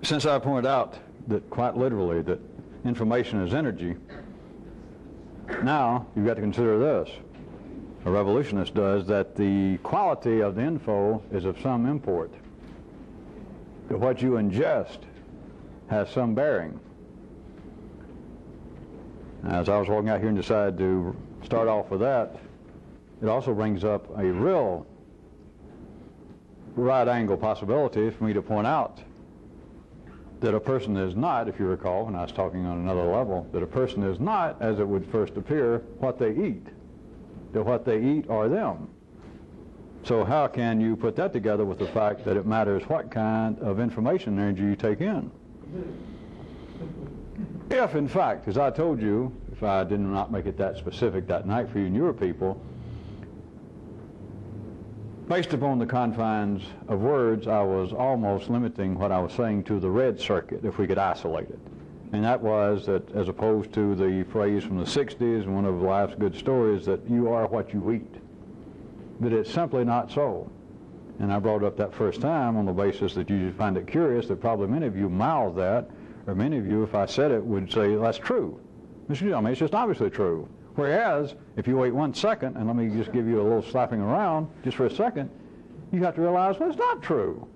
since I pointed out that quite literally that information is energy, now you've got to consider this. A revolutionist does, that the quality of the info is of some import. That what you ingest has some bearing. As I was walking out here and decided to start off with that, it also brings up a real right angle possibility for me to point out that a person is not, if you recall when I was talking on another level, that a person is not, as it would first appear, what they eat. That what they eat are them. So how can you put that together with the fact that it matters what kind of information energy you take in? If, in fact, as I told you, if I did not make it that specific that night for you and your people, based upon the confines of words, I was almost limiting what I was saying to the red circuit, if we could isolate it. And that was that, as opposed to the phrase from the 60s and one of life's good stories, that you are what you eat. That it's simply not so. And I brought it up that first time on the basis that you find it curious that probably many of you mouth that, or many of you, if I said it, would say, that's true. I mean, it's just obviously true. Whereas, if you wait 1 second, and let me just give you a little slapping around just for a second, you have to realize, well, it's not true.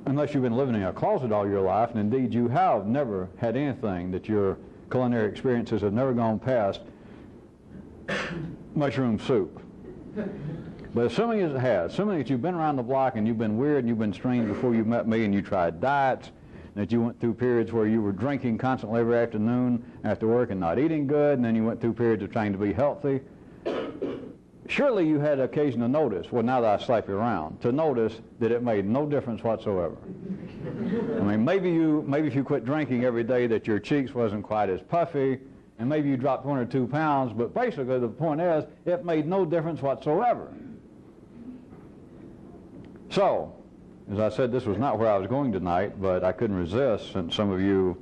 Unless you've been living in a closet all your life, and indeed you have never had anything that your culinary experiences have never gone past mushroom soup. But assuming it has, assuming that you've been around the block and you've been weird and you've been strange before you met me and you tried diets, that you went through periods where you were drinking constantly every afternoon after work and not eating good, and then you went through periods of trying to be healthy, surely you had occasion to notice, well, now that I slap you around, to notice that it made no difference whatsoever. I mean, maybe if you quit drinking every day that your cheeks wasn't quite as puffy, and maybe you dropped 1 or 2 pounds, but basically the point is, it made no difference whatsoever. So, as I said, this was not where I was going tonight, but I couldn't resist, since some of you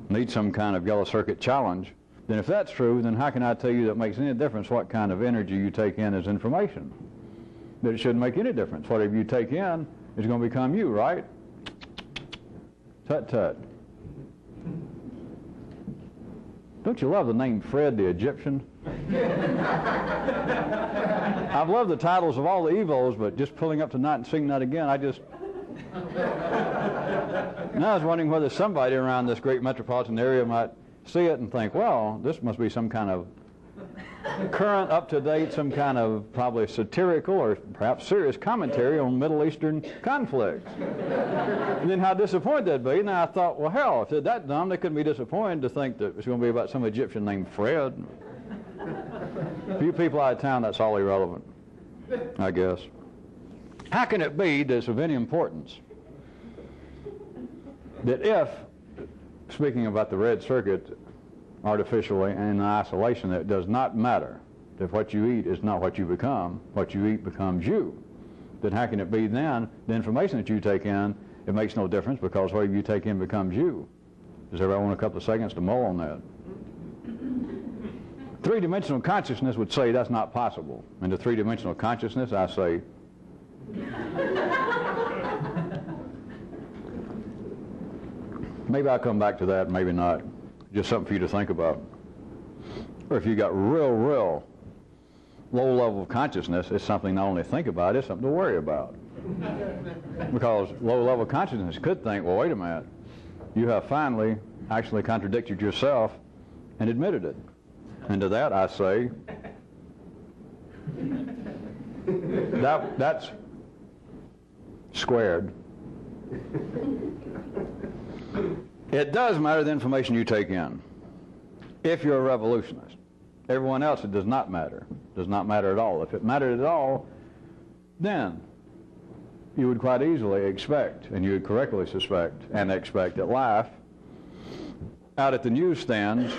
need some kind of yellow circuit challenge. Then if that's true, then how can I tell you that it makes any difference what kind of energy you take in as information? That it shouldn't make any difference. Whatever you take in is going to become you, right? Tut-tut. Don't you love the name Fred the Egyptian? I've loved the titles of all the Evos, but just pulling up tonight and seeing that again, I just... Now I was wondering whether somebody around this great metropolitan area might see it and think, well, this must be some kind of current, up-to-date, some kind of probably satirical or perhaps serious commentary on Middle Eastern conflicts. And then how disappointed they'd be. And I thought, well, hell, if they're that dumb, they couldn't be disappointed to think that it's going to be about some Egyptian named Fred. A few people out of town, that's all irrelevant, I guess. How can it be that it's of any importance that if, speaking about the red circuit artificially and in isolation, that it does not matter if what you eat is not what you become, what you eat becomes you, then how can it be then the information that you take in, it makes no difference because whatever you take in becomes you? Does everybody want a couple of seconds to mull on that? Three-dimensional consciousness would say that's not possible. And to three-dimensional consciousness, I say, maybe I'll come back to that, maybe not. Just something for you to think about. Or if you got real low level of consciousness, it's something not only to think about, it's something to worry about. Because low level consciousness could think, well, wait a minute, you have finally actually contradicted yourself and admitted it. And to that I say, that's squared. It does matter the information you take in, if you're a revolutionist. Everyone else, it does not matter. It does not matter at all. If it mattered at all, then you would quite easily expect, and you would correctly suspect and expect, that life out at the newsstands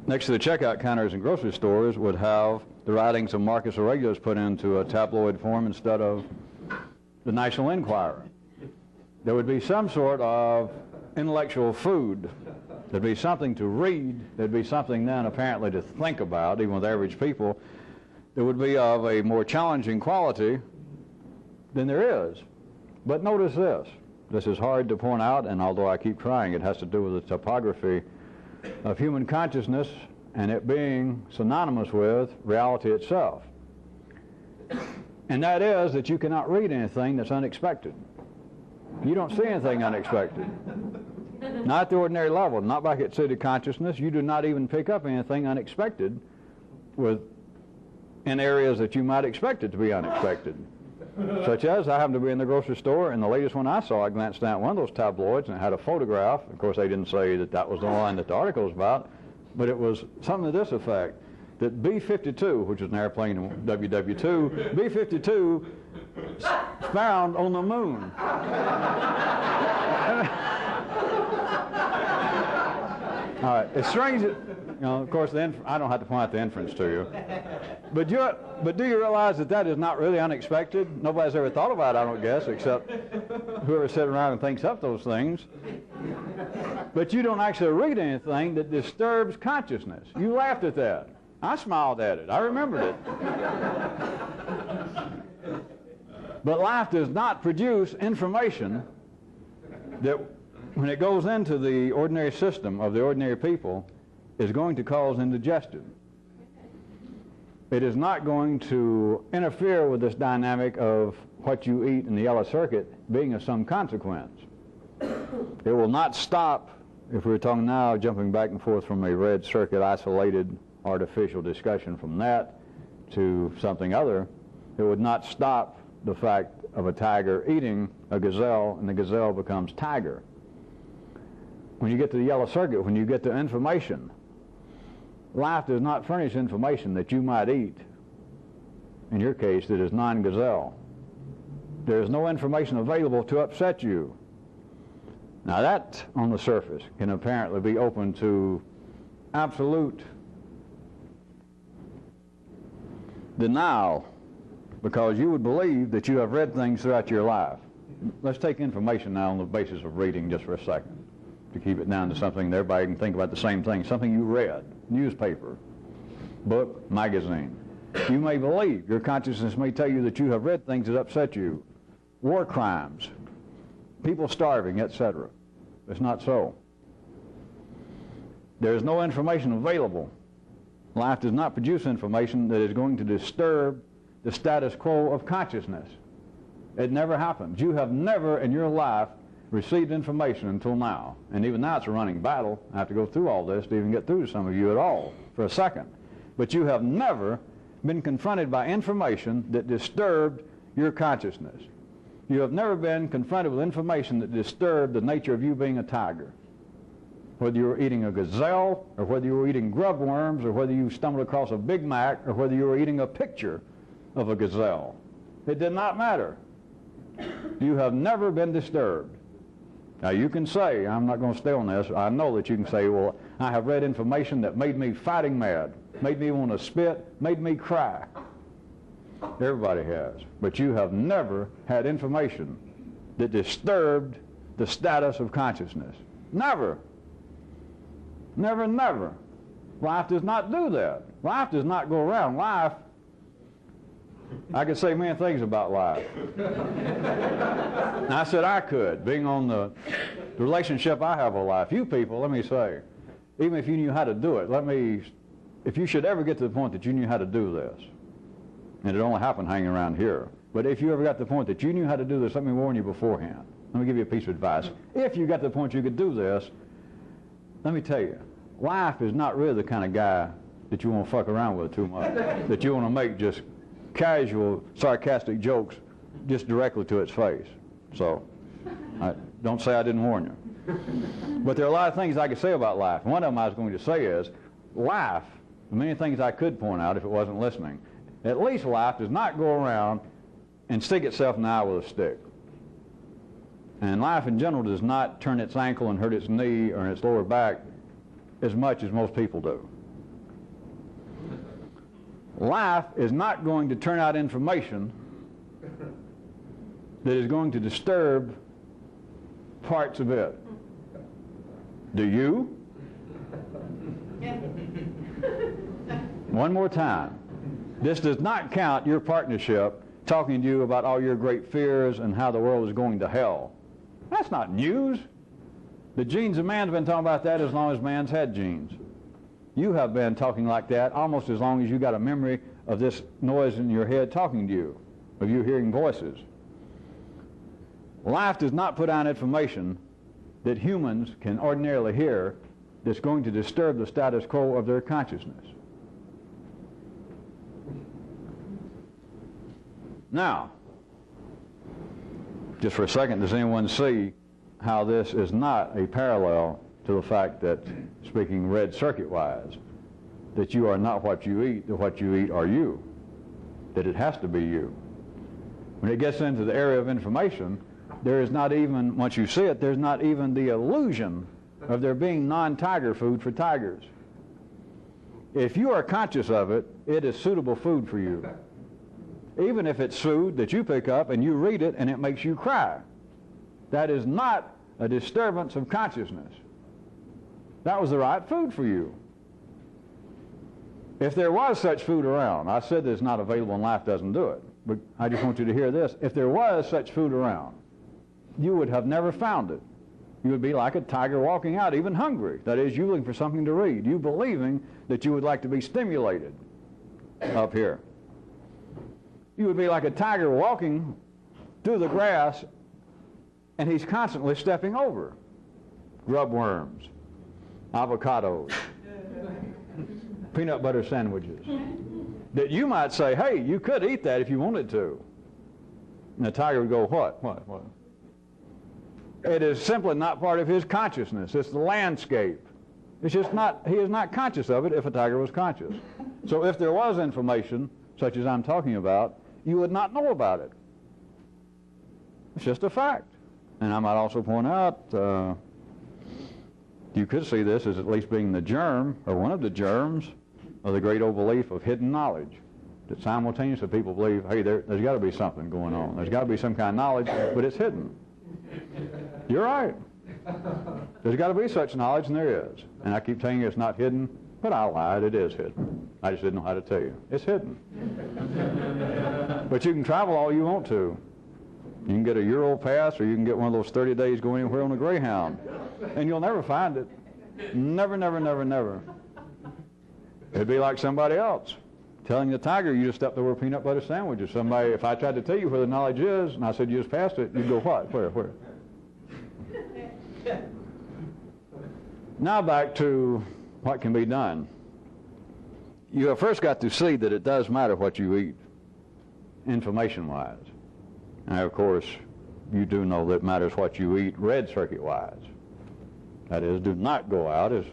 next to the checkout counters in grocery stores would have the writings of Marcus Aurelius put into a tabloid form instead of the National Enquirer. There would be some sort of intellectual food. There'd be something to read. There'd be something then apparently to think about, even with average people, that would be of a more challenging quality than there is But notice this. This is hard to point out, and although I keep trying, it has to do with the topography of human consciousness and it being synonymous with reality itself. And that is that you cannot read anything that's unexpected. You don't see anything unexpected. Not at the ordinary level, not back at city consciousness. You do not even pick up anything unexpected in areas that you might expect it to be unexpected. Such as, I happened to be in the grocery store, and the latest one I saw, I glanced down at one of those tabloids, and it had a photograph. Of course, they didn't say that that was the line that the article was about, but it was something to this effect, that B-52, which is an airplane in WW2, B-52 found on the moon. All right, it's strange that, of course, I don't have to point out the inference to you. But do you realize that that is not really unexpected? Nobody's ever thought about it, I don't guess, except whoever sits around and thinks up those things. But you don't actually read anything that disturbs consciousness. You laughed at that. I smiled at it. I remembered it. But life does not produce information that, when it goes into the ordinary system of the ordinary people, is going to cause indigestion. It is not going to interfere with this dynamic of what you eat in the yellow circuit being of some consequence. It will not stop, if we were talking now, jumping back and forth from a red circuit isolated artificial discussion from that to something other, it would not stop the fact of a tiger eating a gazelle and the gazelle becomes tiger. When you get to the yellow circuit, when you get to information, life does not furnish information that you might eat, in your case, that is non-gazelle. There is no information available to upset you. Now that, on the surface, can apparently be open to absolute denial, because you would believe that you have read things throughout your life. Let's take information now on the basis of reading just for a second, to keep it down to something that everybody can think about the same thing, something you read, newspaper, book, magazine. You may believe, your consciousness may tell you that you have read things that upset you, war crimes, people starving, etc. It's not so. There is no information available. Life does not produce information that is going to disturb the status quo of consciousness. It never happens. You have never in your life received information until now. And even now it's a running battle. I have to go through all this to even get through to some of you at all for a second. But you have never been confronted by information that disturbed your consciousness. You have never been confronted with information that disturbed the nature of you being a tiger. Whether you were eating a gazelle, or whether you were eating grub worms, or whether you stumbled across a Big Mac, or whether you were eating a picture of a gazelle. It did not matter. You have never been disturbed. Now you can say, I'm not going to stay on this, I know that you can say, well, I have read information that made me fighting mad, made me want to spit, made me cry. Everybody has. But you have never had information that disturbed the status of consciousness. Never. Never, never. Life does not do that. Life does not go around. Life, I could say many things about life. And I said I could, being on the relationship I have with life. You people, let me say, even if you knew how to do it, if you should ever get to the point that you knew how to do this, and it only happened hanging around here, but if you ever got to the point that you knew how to do this, let me warn you beforehand. Let me give you a piece of advice. If you got to the point you could do this, let me tell you, life is not really the kind of guy that you want to fuck around with too much, that you want to make just casual, sarcastic jokes just directly to its face. So, don't say I didn't warn you. But there are a lot of things I could say about life. One of them I was going to say is, life, many things I could point out if it wasn't listening, at least life does not go around and stick itself in the eye with a stick. And life in general does not turn its ankle and hurt its knee or its lower back as much as most people do. Life is not going to turn out information that is going to disturb parts of it. Do you? One more time. This does not count your partnership talking to you about all your great fears and how the world is going to hell. That's not news. The genes of man's been talking about that as long as man's had genes. You have been talking like that almost as long as you got a memory of this noise in your head talking to you, of you hearing voices. Life does not put out information that humans can ordinarily hear that's going to disturb the status quo of their consciousness. Now, just for a second, does anyone see how this is not a parallel to the fact that, speaking red circuit-wise, that you are not what you eat, that what you eat are you, that it has to be you. When it gets into the area of information, there is not even, once you see it, there's not even the illusion of there being non-tiger food for tigers. If you are conscious of it, it is suitable food for you. Even if it's food that you pick up and you read it and it makes you cry. That is not a disturbance of consciousness. That was the right food for you. If there was such food around, I said that it's not available and life doesn't do it, but I just want you to hear this. If there was such food around, you would have never found it. You would be like a tiger walking out, even hungry. That is, you looking for something to read, you believing that you would like to be stimulated up here. You would be like a tiger walking through the grass, and he's constantly stepping over grub worms, avocados, peanut butter sandwiches. That you might say, hey, you could eat that if you wanted to. And the tiger would go, what? It is simply not part of his consciousness. It's the landscape. It's just not, he is not conscious of it if a tiger was conscious. So if there was information, such as I'm talking about, you would not know about it. It's just a fact. And I might also point out, you could see this as at least being the germ, or one of the germs, of the great old belief of hidden knowledge. That simultaneously people believe, hey, there's got to be something going on. There's got to be some kind of knowledge, but it's hidden. You're right. There's got to be such knowledge, and there is. And I keep telling you it's not hidden, but I lied, it is hidden. I just didn't know how to tell you. It's hidden. But you can travel all you want to. You can get a Euro pass, or you can get one of those 30 days going anywhere on a Greyhound. And you'll never find it. Never, never, never, never. It'd be like somebody else telling the tiger you just stepped over a peanut butter sandwich. Or somebody, if I tried to tell you where the knowledge is, and I said you just passed it, you'd go, what? Where? Now back to what can be done. You have first got to see that it does matter what you eat, information-wise. Now, of course, you do know that it matters what you eat red circuit-wise. That is, do not go out. As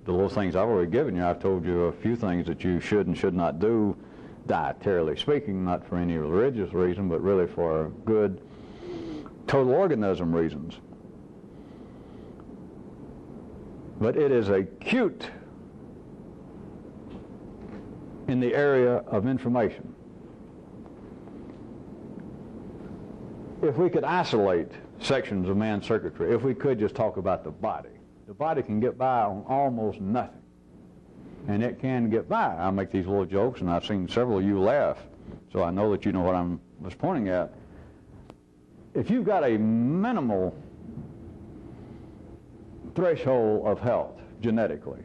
the little things I've already given you, I've told you a few things that you should and should not do, dietarily speaking, not for any religious reason, but really for good total organism reasons. But it is acute in the area of information. If we could isolate sections of man's circuitry, if we could just talk about the body can get by on almost nothing. And it can get by. I make these little jokes, and I've seen several of you laugh, so I know that you know what I was pointing at. If you've got a minimal threshold of health genetically,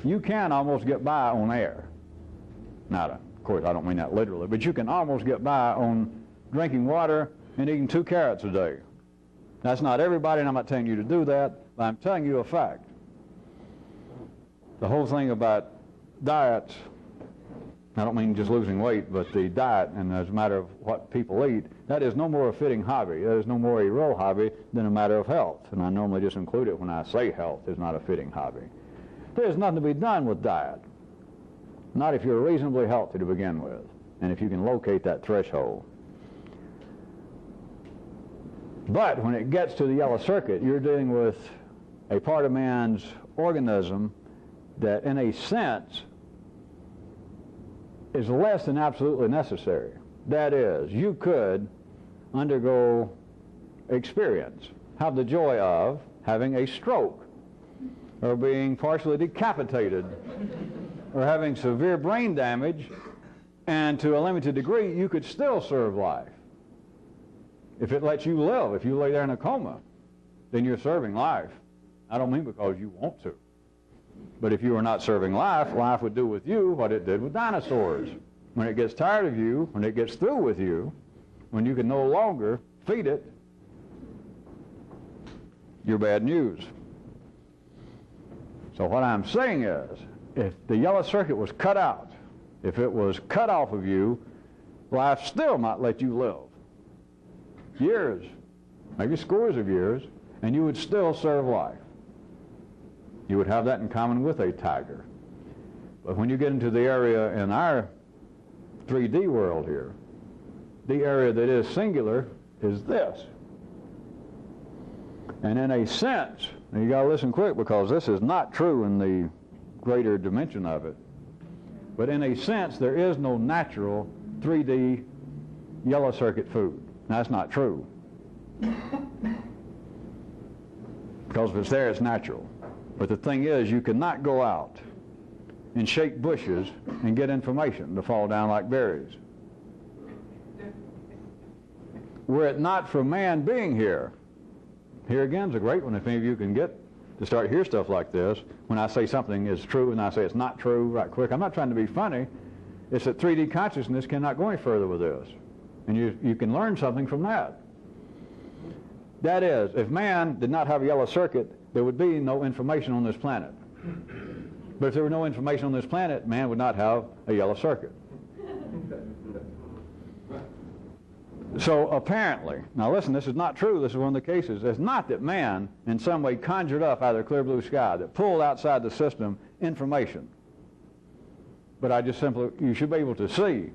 you can almost get by on air. Now, of course, I don't mean that literally, but you can almost get by on drinking water and eating 2 carrots a day. That's not everybody, and I'm not telling you to do that, but I'm telling you a fact. The whole thing about diets, I don't mean just losing weight, but the diet, and as a matter of what people eat, that is no more a fitting hobby. That is no more a real hobby than a matter of health. And I normally just include it when I say health is not a fitting hobby. There's nothing to be done with diet. Not if you're reasonably healthy to begin with, and if you can locate that threshold. But when it gets to the yellow circuit, you're dealing with a part of man's organism that, in a sense, is less than absolutely necessary. That is, you could undergo experience, have the joy of having a stroke, or being partially decapitated, or having severe brain damage, And to a limited degree, you could still serve life. If it lets you live, if you lay there in a coma, then you're serving life. I don't mean because you want to. But if you were not serving life, life would do with you what it did with dinosaurs. When it gets tired of you, when it gets through with you, when you can no longer feed it, you're bad news. So what I'm saying is, if the yellow circuit was cut out, if it was cut off of you, life still might let you live. Years, maybe scores of years, and you would still serve life. You would have that in common with a tiger. But when you get into the area in our 3D world here, the area that is singular is this. And in a sense, and you got to listen quick because this is not true in the greater dimension of it, but in a sense there is no natural 3D yellow circuit food. Now, that's not true. Because if it's there, it's natural. But the thing is, you cannot go out and shake bushes and get information to fall down like berries. Were it not for man being here, here again is a great one if any of you can get to start hear stuff like this. When I say something is true and I say it's not true, right quick, I'm not trying to be funny. It's that 3D consciousness cannot go any further with this. And you can learn something from that. That is, if man did not have a yellow circuit, there would be no information on this planet. But if there were no information on this planet, man would not have a yellow circuit. So apparently, now listen, this is not true, this is one of the cases. It's not that man in some way conjured up out of the clear blue sky, that pulled outside the system information. But I just simply, you should be able to see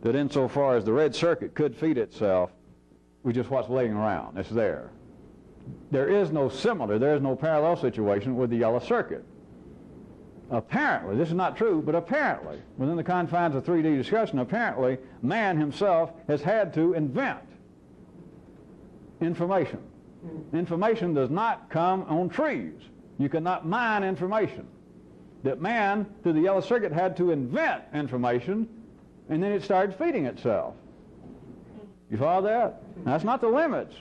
that insofar as the red circuit could feed itself, we just what's laying around. It's there. There is no similar, there is no parallel situation with the yellow circuit. Apparently, this is not true, but apparently, within the confines of 3D discussion, apparently, man himself has had to invent information. Information does not come on trees. You cannot mine information. That man, through the yellow circuit, had to invent information, and then it started feeding itself. You follow that? Now, that's not the limits.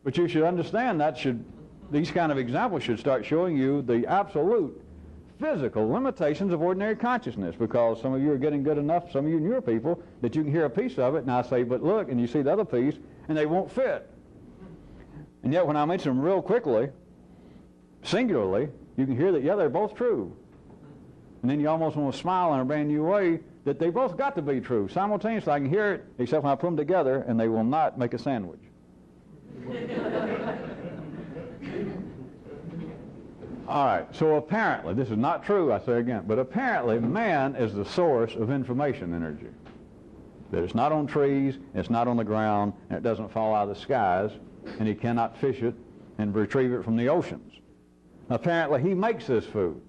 But you should understand that these kind of examples should start showing you the absolute physical limitations of ordinary consciousness, because some of you are getting good enough, some of you newer people, that you can hear a piece of it, and I say, but look, and you see the other piece, and they won't fit. And yet when I mention them real quickly, singularly, you can hear that, yeah, they're both true. And then you almost want to smile in a brand new way that they both got to be true. Simultaneously, I can hear it, except when I put them together, and they will not make a sandwich. All right, so apparently, this is not true, I say again, but apparently man is the source of information energy. That it's not on trees, it's not on the ground, and it doesn't fall out of the skies, and he cannot fish it and retrieve it from the oceans. Apparently he makes this food.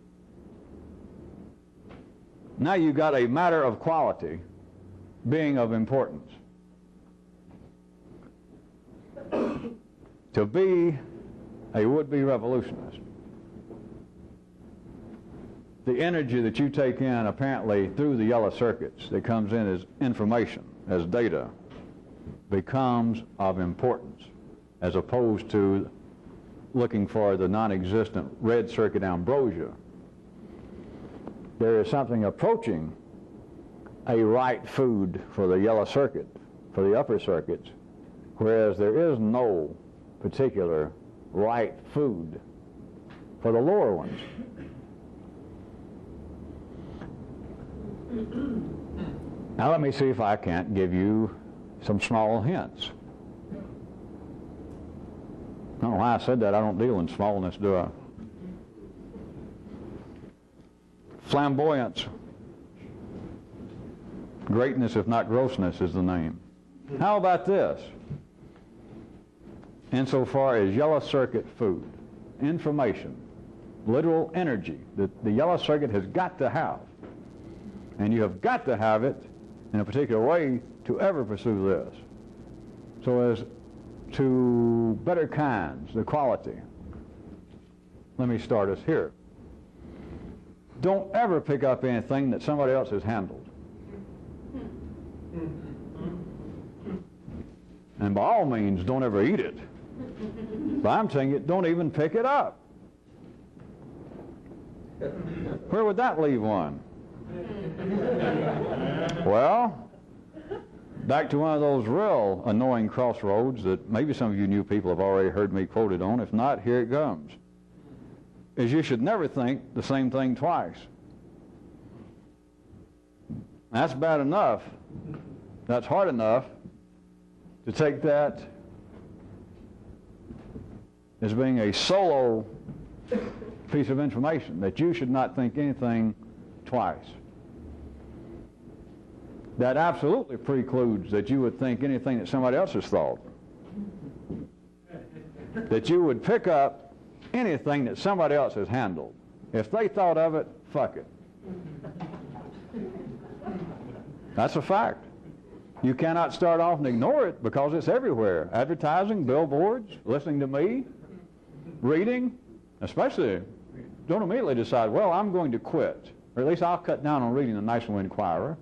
Now you've got a matter of quality being of importance. To be a would-be revolutionist, the energy that you take in apparently through the yellow circuits that comes in as information, as data, becomes of importance, as opposed to looking for the non-existent red circuit ambrosia. There is something approaching a right food for the yellow circuit, for the upper circuits, whereas there is no particular right food for the lower ones. Now let me see if I can't give you some small hints. I don't know why I said that. I don't deal in smallness, do I? Flamboyance. Greatness, if not grossness, is the name. How about this? Insofar as yellow circuit food, information, literal energy that the yellow circuit has got to have, and you have got to have it in a particular way to ever pursue this, so as to better kinds, the quality. Let me start us here. Don't ever pick up anything that somebody else has handled. And by all means, don't ever eat it. But I'm telling you, don't even pick it up. Where would that leave one? Well, back to one of those real annoying crossroads that maybe some of you new people have already heard me quoted on. If not, here it comes. Is you should never think the same thing twice. That's bad enough. That's hard enough to take that as being a solo piece of information, that you should not think anything twice. That absolutely precludes that you would think anything that somebody else has thought. That you would pick up anything that somebody else has handled. If they thought of it, fuck it. That's a fact. You cannot start off and ignore it because it's everywhere. Advertising, billboards, listening to me, reading, especially, don't immediately decide, well, I'm going to quit. Or at least I'll cut down on reading the National Enquirer.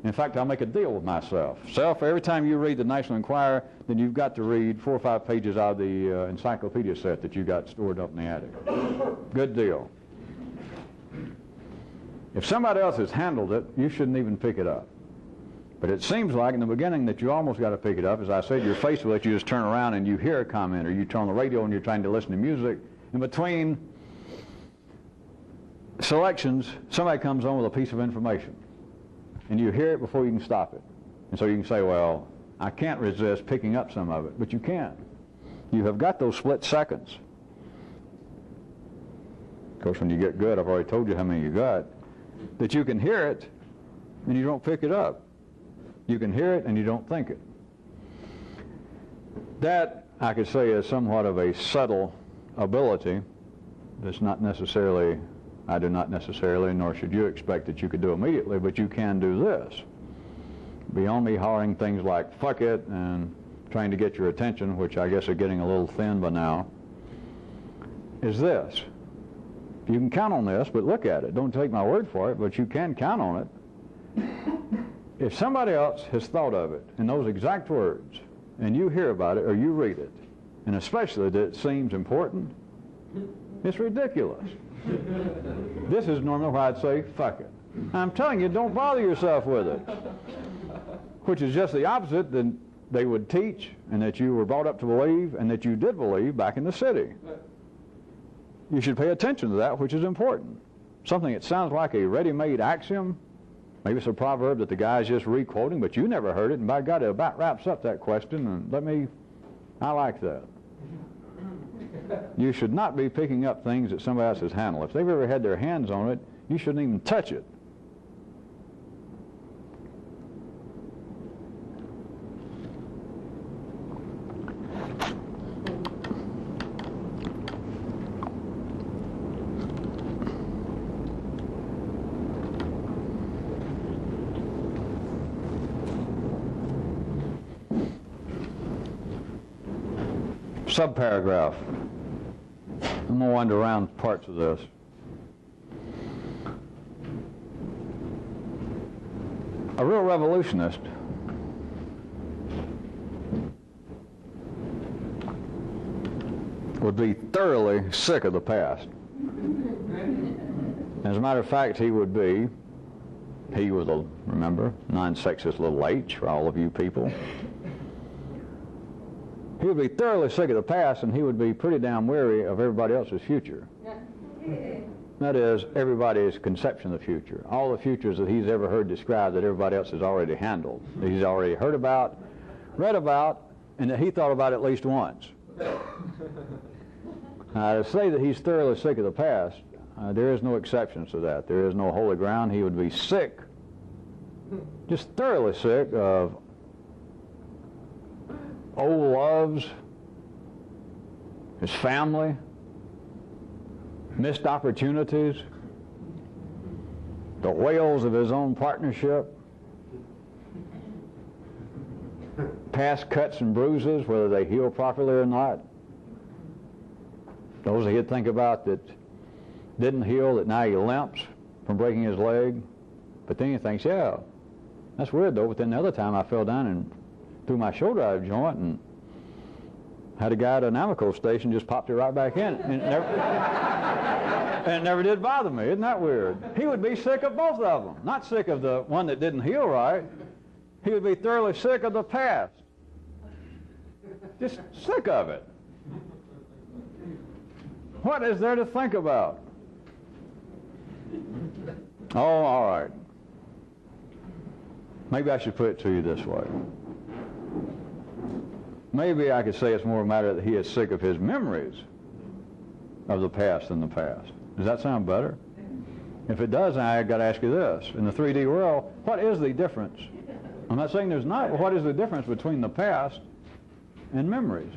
In fact, I'll make a deal with myself. Self, every time you read the National Enquirer, then you've got to read 4 or 5 pages out of the encyclopedia set that you got stored up in the attic. Good deal. If somebody else has handled it, you shouldn't even pick it up. But it seems like in the beginning that you almost got to pick it up. As I said, you're faced with it, you just turn around and you hear a comment, or you turn on the radio and you're trying to listen to music. In between selections, somebody comes on with a piece of information. And you hear it before you can stop it. And so you can say, well, I can't resist picking up some of it, but you can. You have got those split seconds. Of course, when you get good, I've already told you how many you got, that you can hear it and you don't pick it up. You can hear it and you don't think it. That, I could say, is somewhat of a subtle ability that's not necessarily, I do not necessarily, nor should you expect that you could do immediately, but you can do this. Beyond me hollering things like, fuck it, and trying to get your attention, which I guess are getting a little thin by now, is this. You can count on this, but look at it. Don't take my word for it, but you can count on it. If somebody else has thought of it in those exact words, and you hear about it or you read it, and especially that it seems important, it's ridiculous. This is normally why I'd say, fuck it. I'm telling you, don't bother yourself with it. Which is just the opposite than they would teach, and that you were brought up to believe, and that you did believe back in the city. You should pay attention to that, which is important. Something that sounds like a ready-made axiom. Maybe it's a proverb that the guy's just re-quoting, but you never heard it, and by God, it about wraps up that question, and I like that. You should not be picking up things that somebody else has handled. If they've ever had their hands on it, you shouldn't even touch it. Subparagraph. I'm going to wander around parts of this. A real revolutionist would be thoroughly sick of the past. As a matter of fact, he was a, remember, non-sexist little h for all of you people. He would be thoroughly sick of the past, and he would be pretty damn weary of everybody else's future. That is, everybody's conception of the future. All the futures that he's ever heard described that everybody else has already handled, that he's already heard about, read about, and that he thought about at least once. To say that he's thoroughly sick of the past, there is no exceptions to that. There is no holy ground. He would be sick, just thoroughly sick of old loves, his family, missed opportunities, the whales of his own partnership, past cuts and bruises, whether they heal properly or not. Those that he'd think about that didn't heal, that now he limps from breaking his leg. But then he thinks, yeah, that's weird though, but then the other time I fell down and threw my shoulder out of joint and had a guy at an Amoco station just popped it right back in. And it never did bother me. Isn't that weird? He would be sick of both of them. Not sick of the one that didn't heal right. He would be thoroughly sick of the past. Just sick of it. What is there to think about? Oh, all right. Maybe I should put it to you this way. Maybe I could say it's more a matter that he is sick of his memories of the past than the past. Does that sound better? If it does, I've got to ask you this. In the 3D world, what is the difference? I'm not saying there's not, but what is the difference between the past and memories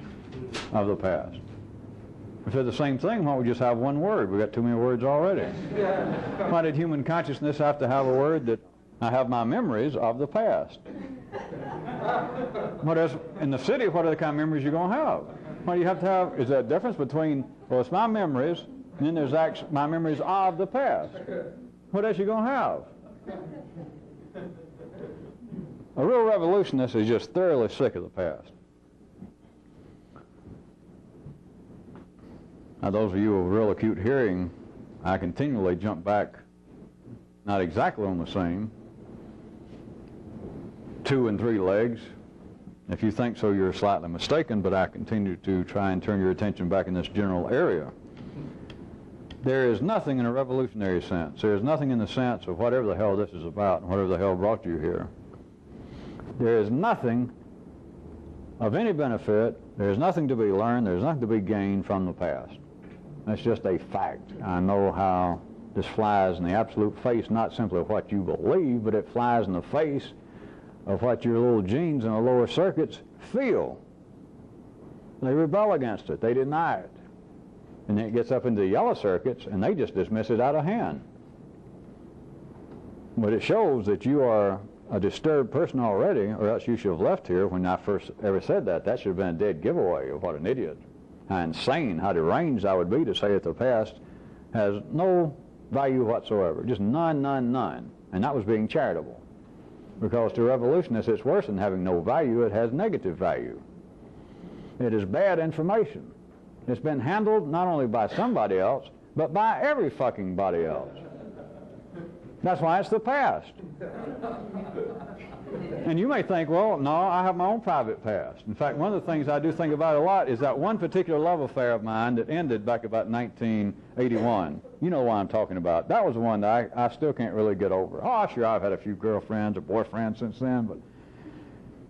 of the past? If they're the same thing, why don't we just have one word? We've got too many words already. Why did human consciousness have to have a word that I have my memories of the past? What is, in the city, what are the kind of memories you're going to have? What do you have to have? Is there a difference between, well, it's my memories, and then there's actually my memories of the past. What else are you going to have? A real revolutionist is just thoroughly sick of the past. Now, those of you with real acute hearing, I continually jump back, not exactly on the same, 2 and 3 legs. If you think so, you're slightly mistaken, but I continue to try and turn your attention back in this general area. There is nothing in a revolutionary sense. There is nothing in the sense of whatever the hell this is about and whatever the hell brought you here. There is nothing of any benefit. There is nothing to be learned. There is nothing to be gained from the past. That's just a fact. I know how this flies in the absolute face, not simply of what you believe, but it flies in the face of what your little genes in the lower circuits feel. They rebel against it. They deny it. And then it gets up into the yellow circuits, and they just dismiss it out of hand. But it shows that you are a disturbed person already, or else you should have left here when I first ever said that. That should have been a dead giveaway of what an idiot, how insane, how deranged I would be to say that the past has no value whatsoever. Just none, none, none. And that was being charitable. Because to revolutionists, it's worse than having no value. It has negative value. It is bad information. It's been handled not only by somebody else, but by every fucking body else. That's why it's the past. And you may think, well, no, I have my own private past. In fact, one of the things I do think about a lot is that one particular love affair of mine that ended back about 1981. You know what I'm talking about. That was the one that I still can't really get over. Oh, sure, I've had a few girlfriends or boyfriends since then, but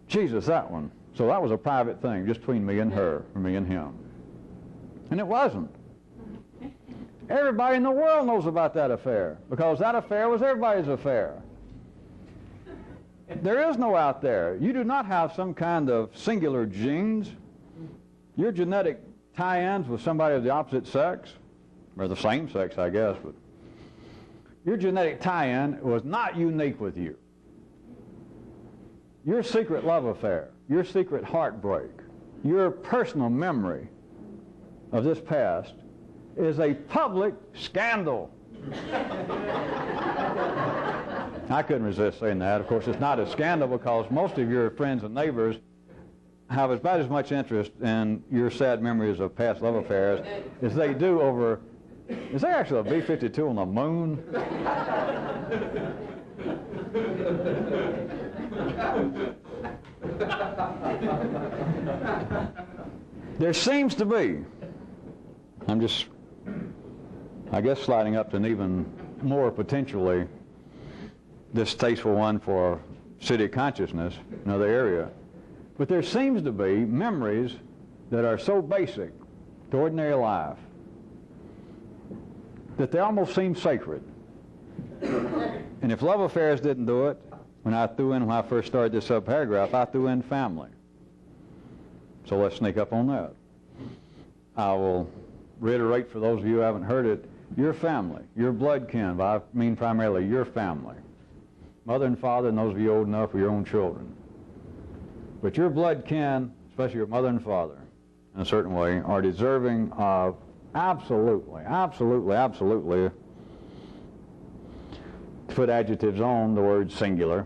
Jesus, that one. So that was a private thing just between me and her, or me and him. And it wasn't. Everybody in the world knows about that affair, because that affair was everybody's affair. There is no out there. You do not have some kind of singular genes. Your genetic tie-ins with somebody of the opposite sex, or the same sex, I guess, but your genetic tie-in was not unique with you. Your secret love affair, your secret heartbreak, your personal memory of this past is a public scandal. I couldn't resist saying that. Of course, it's not a scandal because most of your friends and neighbors have about as much interest in your sad memories of past love affairs as they do over, is there actually a B-52 on the moon? There seems to be, I'm just, I guess, sliding up to an even more potentially distasteful one for city consciousness, another area. But there seems to be memories that are so basic to ordinary life that they almost seem sacred. And if love affairs didn't do it, when I first started this subparagraph, I threw in family. So let's sneak up on that. I will reiterate for those of you who haven't heard it, your family, your blood kin, but I mean primarily your family. Mother and father, and those of you old enough for your own children. But your blood kin, especially your mother and father, in a certain way, are deserving of absolutely, to put adjectives on the word singular,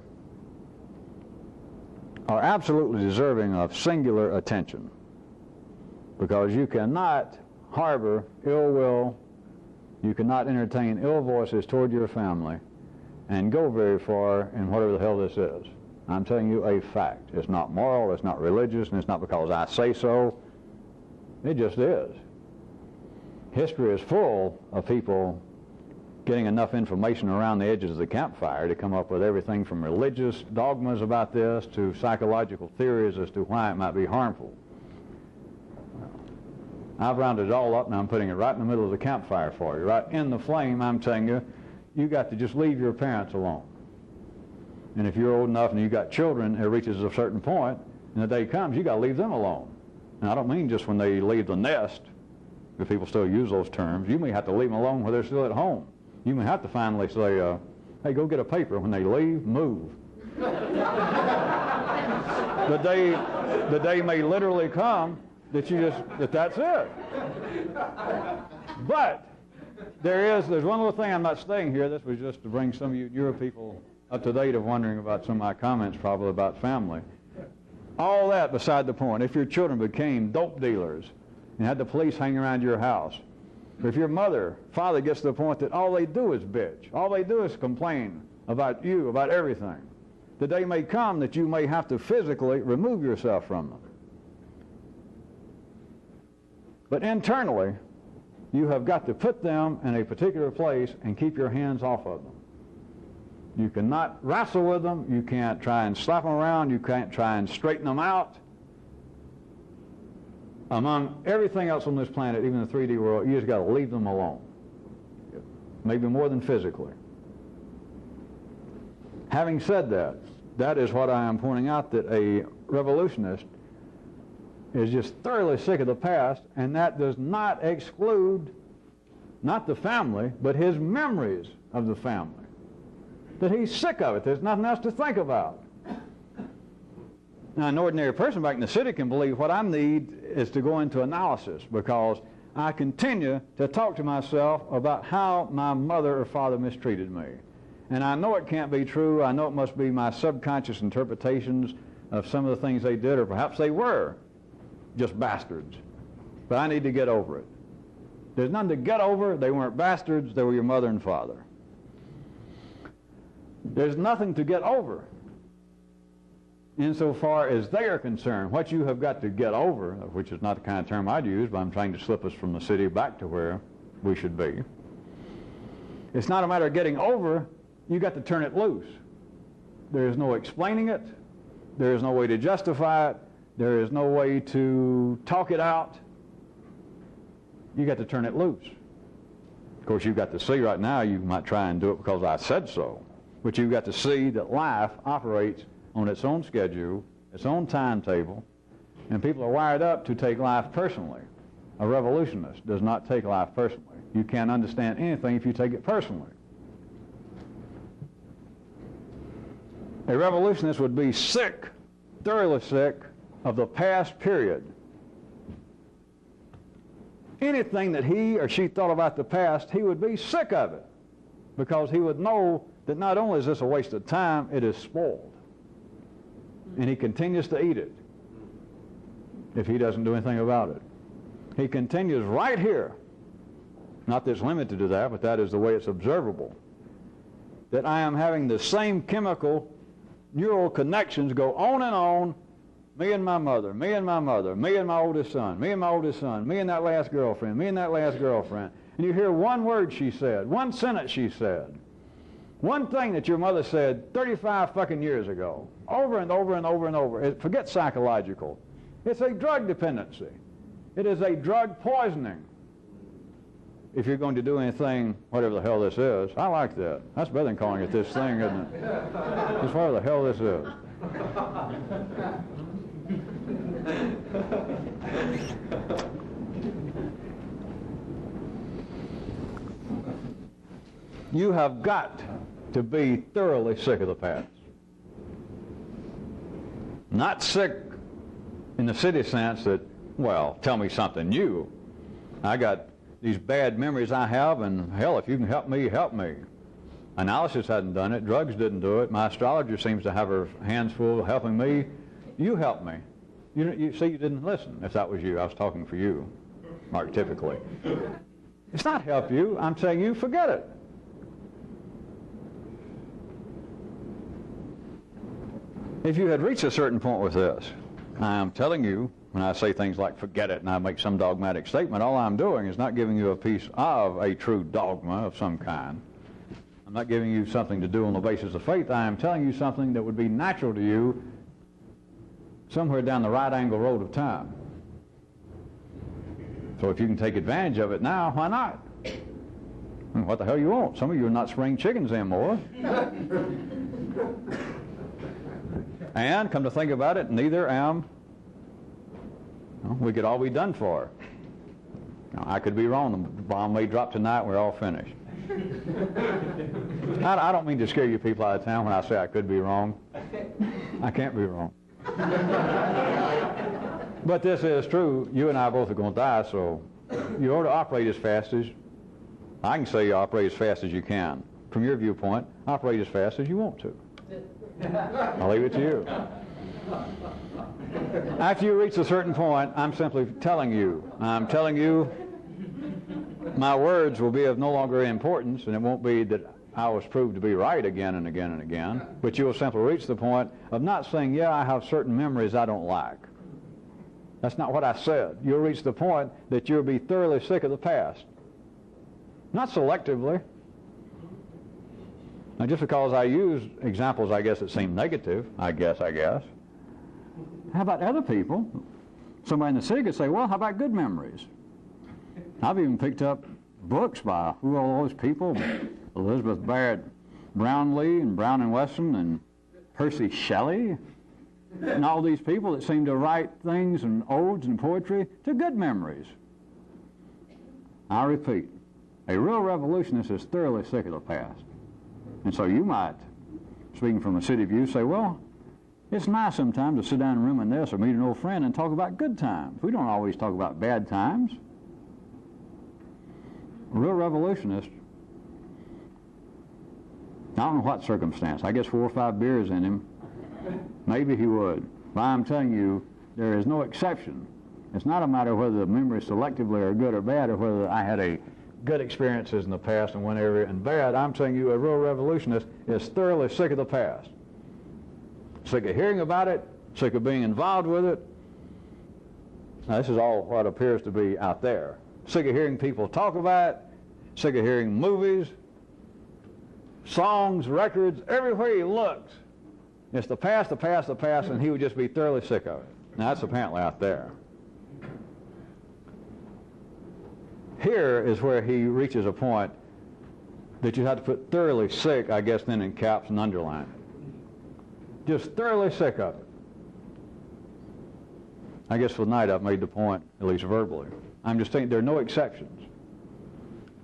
are absolutely deserving of singular attention, because you cannot harbor ill will, you cannot entertain ill voices toward your family and go very far in whatever the hell this is. I'm telling you a fact. It's not moral, it's not religious, and it's not because I say so. It just is. History is full of people getting enough information around the edges of the campfire to come up with everything from religious dogmas about this to psychological theories as to why it might be harmful. I've rounded it all up, and I'm putting it right in the middle of the campfire for you. Right in the flame, I'm telling you, you got to just leave your parents alone. And if you're old enough and you got children, it reaches a certain point, and the day comes, you got to leave them alone. And I don't mean just when they leave the nest, if people still use those terms. You may have to leave them alone when they're still at home. You may have to finally say, hey, go get a paper. When they leave, move. The day may literally come that that's it. But there's one little thing I'm not saying here. This was just to bring some of you newer people up to date of wondering about some of my comments probably about family. All that beside the point. If your children became dope dealers and had the police hang around your house, or if your father gets to the point that all they do is bitch, all they do is complain about you, about everything, the day may come that you may have to physically remove yourself from them. But internally, you have got to put them in a particular place and keep your hands off of them. You cannot wrestle with them. You can't try and slap them around. You can't try and straighten them out. Among everything else on this planet, even the 3D world, you just got to leave them alone. Maybe more than physically. Having said that, that is what I am pointing out, that a revolutionist is just thoroughly sick of the past, and that does not exclude not the family, but his memories of the family. That he's sick of it. There's nothing else to think about. Now, an ordinary person back in the city can believe what I need is to go into analysis, because I continue to talk to myself about how my mother or father mistreated me. And I know it can't be true. I know it must be my subconscious interpretations of some of the things they did, or perhaps they were just bastards. But I need to get over it. There's nothing to get over. They weren't bastards. They were your mother and father. There's nothing to get over insofar as they are concerned. What you have got to get over, which is not the kind of term I'd use, but I'm trying to slip us from the city back to where we should be. It's not a matter of getting over. You got to turn it loose. There is no explaining it. There is no way to justify it. There is no way to talk it out. You got to turn it loose. Of course, you've got to see right now, you might try and do it because I said so, but you've got to see that life operates on its own schedule, its own timetable, and people are wired up to take life personally. A revolutionist does not take life personally. You can't understand anything if you take it personally. A revolutionist would be sick, thoroughly sick, of the past period. Anything that he or she thought about the past, he would be sick of it, because he would know that not only is this a waste of time, it is spoiled. And he continues to eat it if he doesn't do anything about it. He continues right here, not that it's limited to that, but that is the way it's observable, that I am having the same chemical neural connections go on and on. Me and my mother, me and my mother, me and my oldest son, me and my oldest son, me and that last girlfriend, me and that last girlfriend. And you hear one word she said, one sentence she said, one thing that your mother said 35 fucking years ago, over and over and over and over. Forget psychological. It's a drug dependency. It is a drug poisoning. If you're going to do anything, whatever the hell this is, I like that. That's better than calling it this thing, isn't it? Just whatever the hell this is. You have got to be thoroughly sick of the past. Not sick in the city sense that, well, tell me something new. I got these bad memories I have, and hell, if you can help me, help me. Analysis hadn't done it. Drugs didn't do it. My astrologer seems to have her hands full helping me. you help me. You see, you didn't listen. If that was you, I was talking for you, archetypically. It's not help you. I'm saying you forget it. If you had reached a certain point with this, I'm telling you, when I say things like forget it and I make some dogmatic statement, all I'm doing is not giving you a piece of a true dogma of some kind. I'm not giving you something to do on the basis of faith. I am telling you something that would be natural to you somewhere down the right angle road of time. So if you can take advantage of it now, why not? What the hell you want? Some of you are not spring chickens anymore. And come to think about it, neither am. We could all be done for. Now, I could be wrong. The bomb may drop tonight. We're all finished. I don't mean to scare you people out of town when I say I could be wrong. I can't be wrong. But this is true. You and I both are going to die, so you ought to operate as fast as, I can say you operate as fast as you can. From your viewpoint, operate as fast as you want to. I'll leave it to you. After you reach a certain point, I'm simply telling you my words will be of no longer importance, and it won't be that I was proved to be right again and again and again, but you will simply reach the point of not saying, yeah, I have certain memories I don't like. That's not what I said. You'll reach the point that you'll be thoroughly sick of the past. Not selectively. Now, just because I use examples, I guess, that seem negative, I guess. How about other people? Somebody in the city could say, well, how about good memories? I've even picked up books by who are all those people? Elizabeth Barrett Brownlee and Brown and Weston and Percy Shelley and all these people that seem to write things and odes and poetry to good memories. I repeat, a real revolutionist is thoroughly sick of the past. And so you might, speaking from a city view, say, well, it's nice sometimes to sit down and reminisce or meet an old friend and talk about good times. We don't always talk about bad times. A real revolutionist, I don't know what circumstance. I guess 4 or 5 beers in him, maybe he would. But I'm telling you, there is no exception. It's not a matter of whether the memories selectively are good or bad, or whether I had a good experiences in the past in one area and bad. I'm telling you, a real revolutionist is thoroughly sick of the past. Sick of hearing about it, sick of being involved with it. Now, this is all what appears to be out there. Sick of hearing people talk about it, sick of hearing movies, songs, records, everywhere he looks. It's the past, and he would just be thoroughly sick of it. Now, that's apparently out there. Here is where he reaches a point that you have to put thoroughly sick, I guess, then in caps and underline it. Just thoroughly sick of it. I guess for tonight I've made the point, at least verbally. I'm just saying there are no exceptions.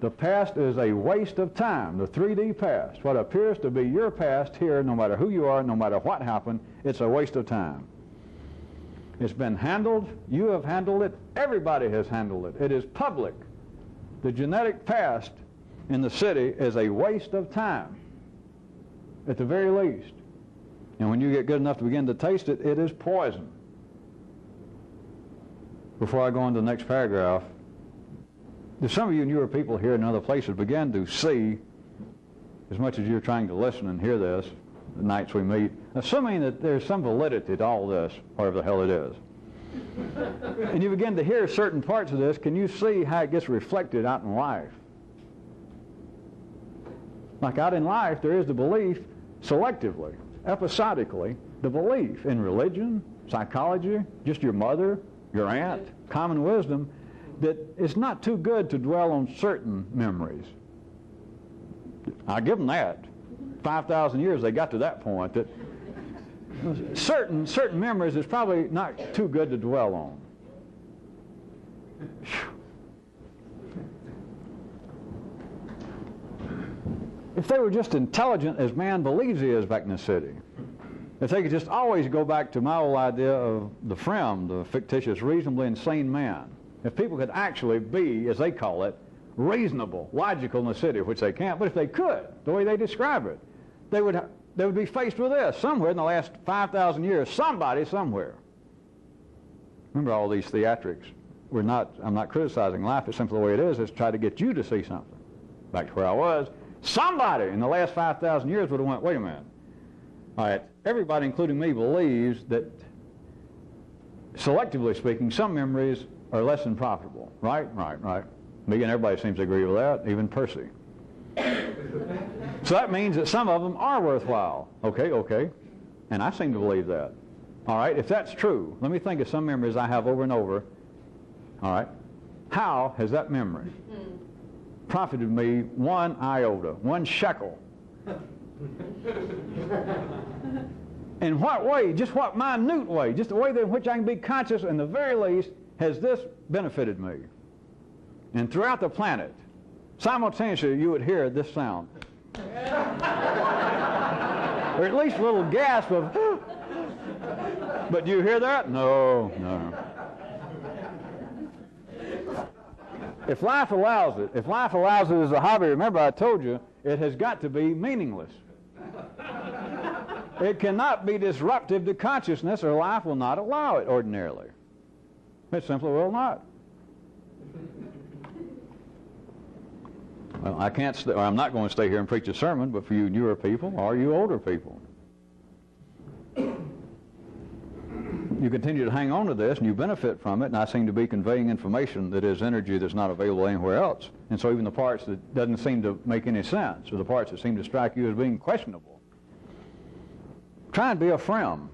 The past is a waste of time, the 3D past. What appears to be your past here, no matter who you are, no matter what happened, it's a waste of time. It's been handled, you have handled it, everybody has handled it. It is public. The genetic past in the city is a waste of time, at the very least. And when you get good enough to begin to taste it, it is poison. Before I go on to the next paragraph, there's some of you newer people here in other places begin to see, as much as you're trying to listen and hear this, the nights we meet, assuming that there's some validity to all this, whatever the hell it is. And you begin to hear certain parts of this, can you see how it gets reflected out in life? Like out in life, there is the belief, selectively, episodically, the belief in religion, psychology, just your mother, your aunt, common wisdom, that it's not too good to dwell on certain memories. I'll give them that. 5,000 years they got to that point, that certain memories is probably not too good to dwell on. If they were just intelligent as man believes he is back in the city, if they could just always go back to my old idea of the FREM, the fictitious, reasonably insane man, if people could actually be, as they call it, reasonable, logical in the city, which they can't, but if they could, the way they describe it, they would they would be faced with this. Somewhere in the last 5,000 years, somebody somewhere. Remember all these theatrics. I'm not criticizing life. It's simply the way it is. It's try to get you to see something. Back to where I was. Somebody in the last 5,000 years would have went, wait a minute. All right, everybody, including me, believes that, selectively speaking, some memories are less than profitable. Right? Right. Me and everybody seems to agree with that, even Percy. So that means that some of them are worthwhile. Okay. And I seem to believe that. All right, if that's true, let me think of some memories I have over and over. All right, how has that memory profited me 1 iota, 1 shekel? In what way, just what minute way, just the way in which I can be conscious, in the very least, has this benefited me? And throughout the planet, simultaneously, you would hear this sound. Or at least a little gasp of, but do you hear that? No. If life allows it as a hobby, remember I told you, it has got to be meaningless. It cannot be disruptive to consciousness, or life will not allow it ordinarily. It simply will not. Well, I'm not going to stay here and preach a sermon, but for you newer people or you older people, you continue to hang on to this and you benefit from it, and I seem to be conveying information that is energy that's not available anywhere else. And so even the parts that doesn't seem to make any sense, or the parts that seem to strike you as being questionable, try and be a friend.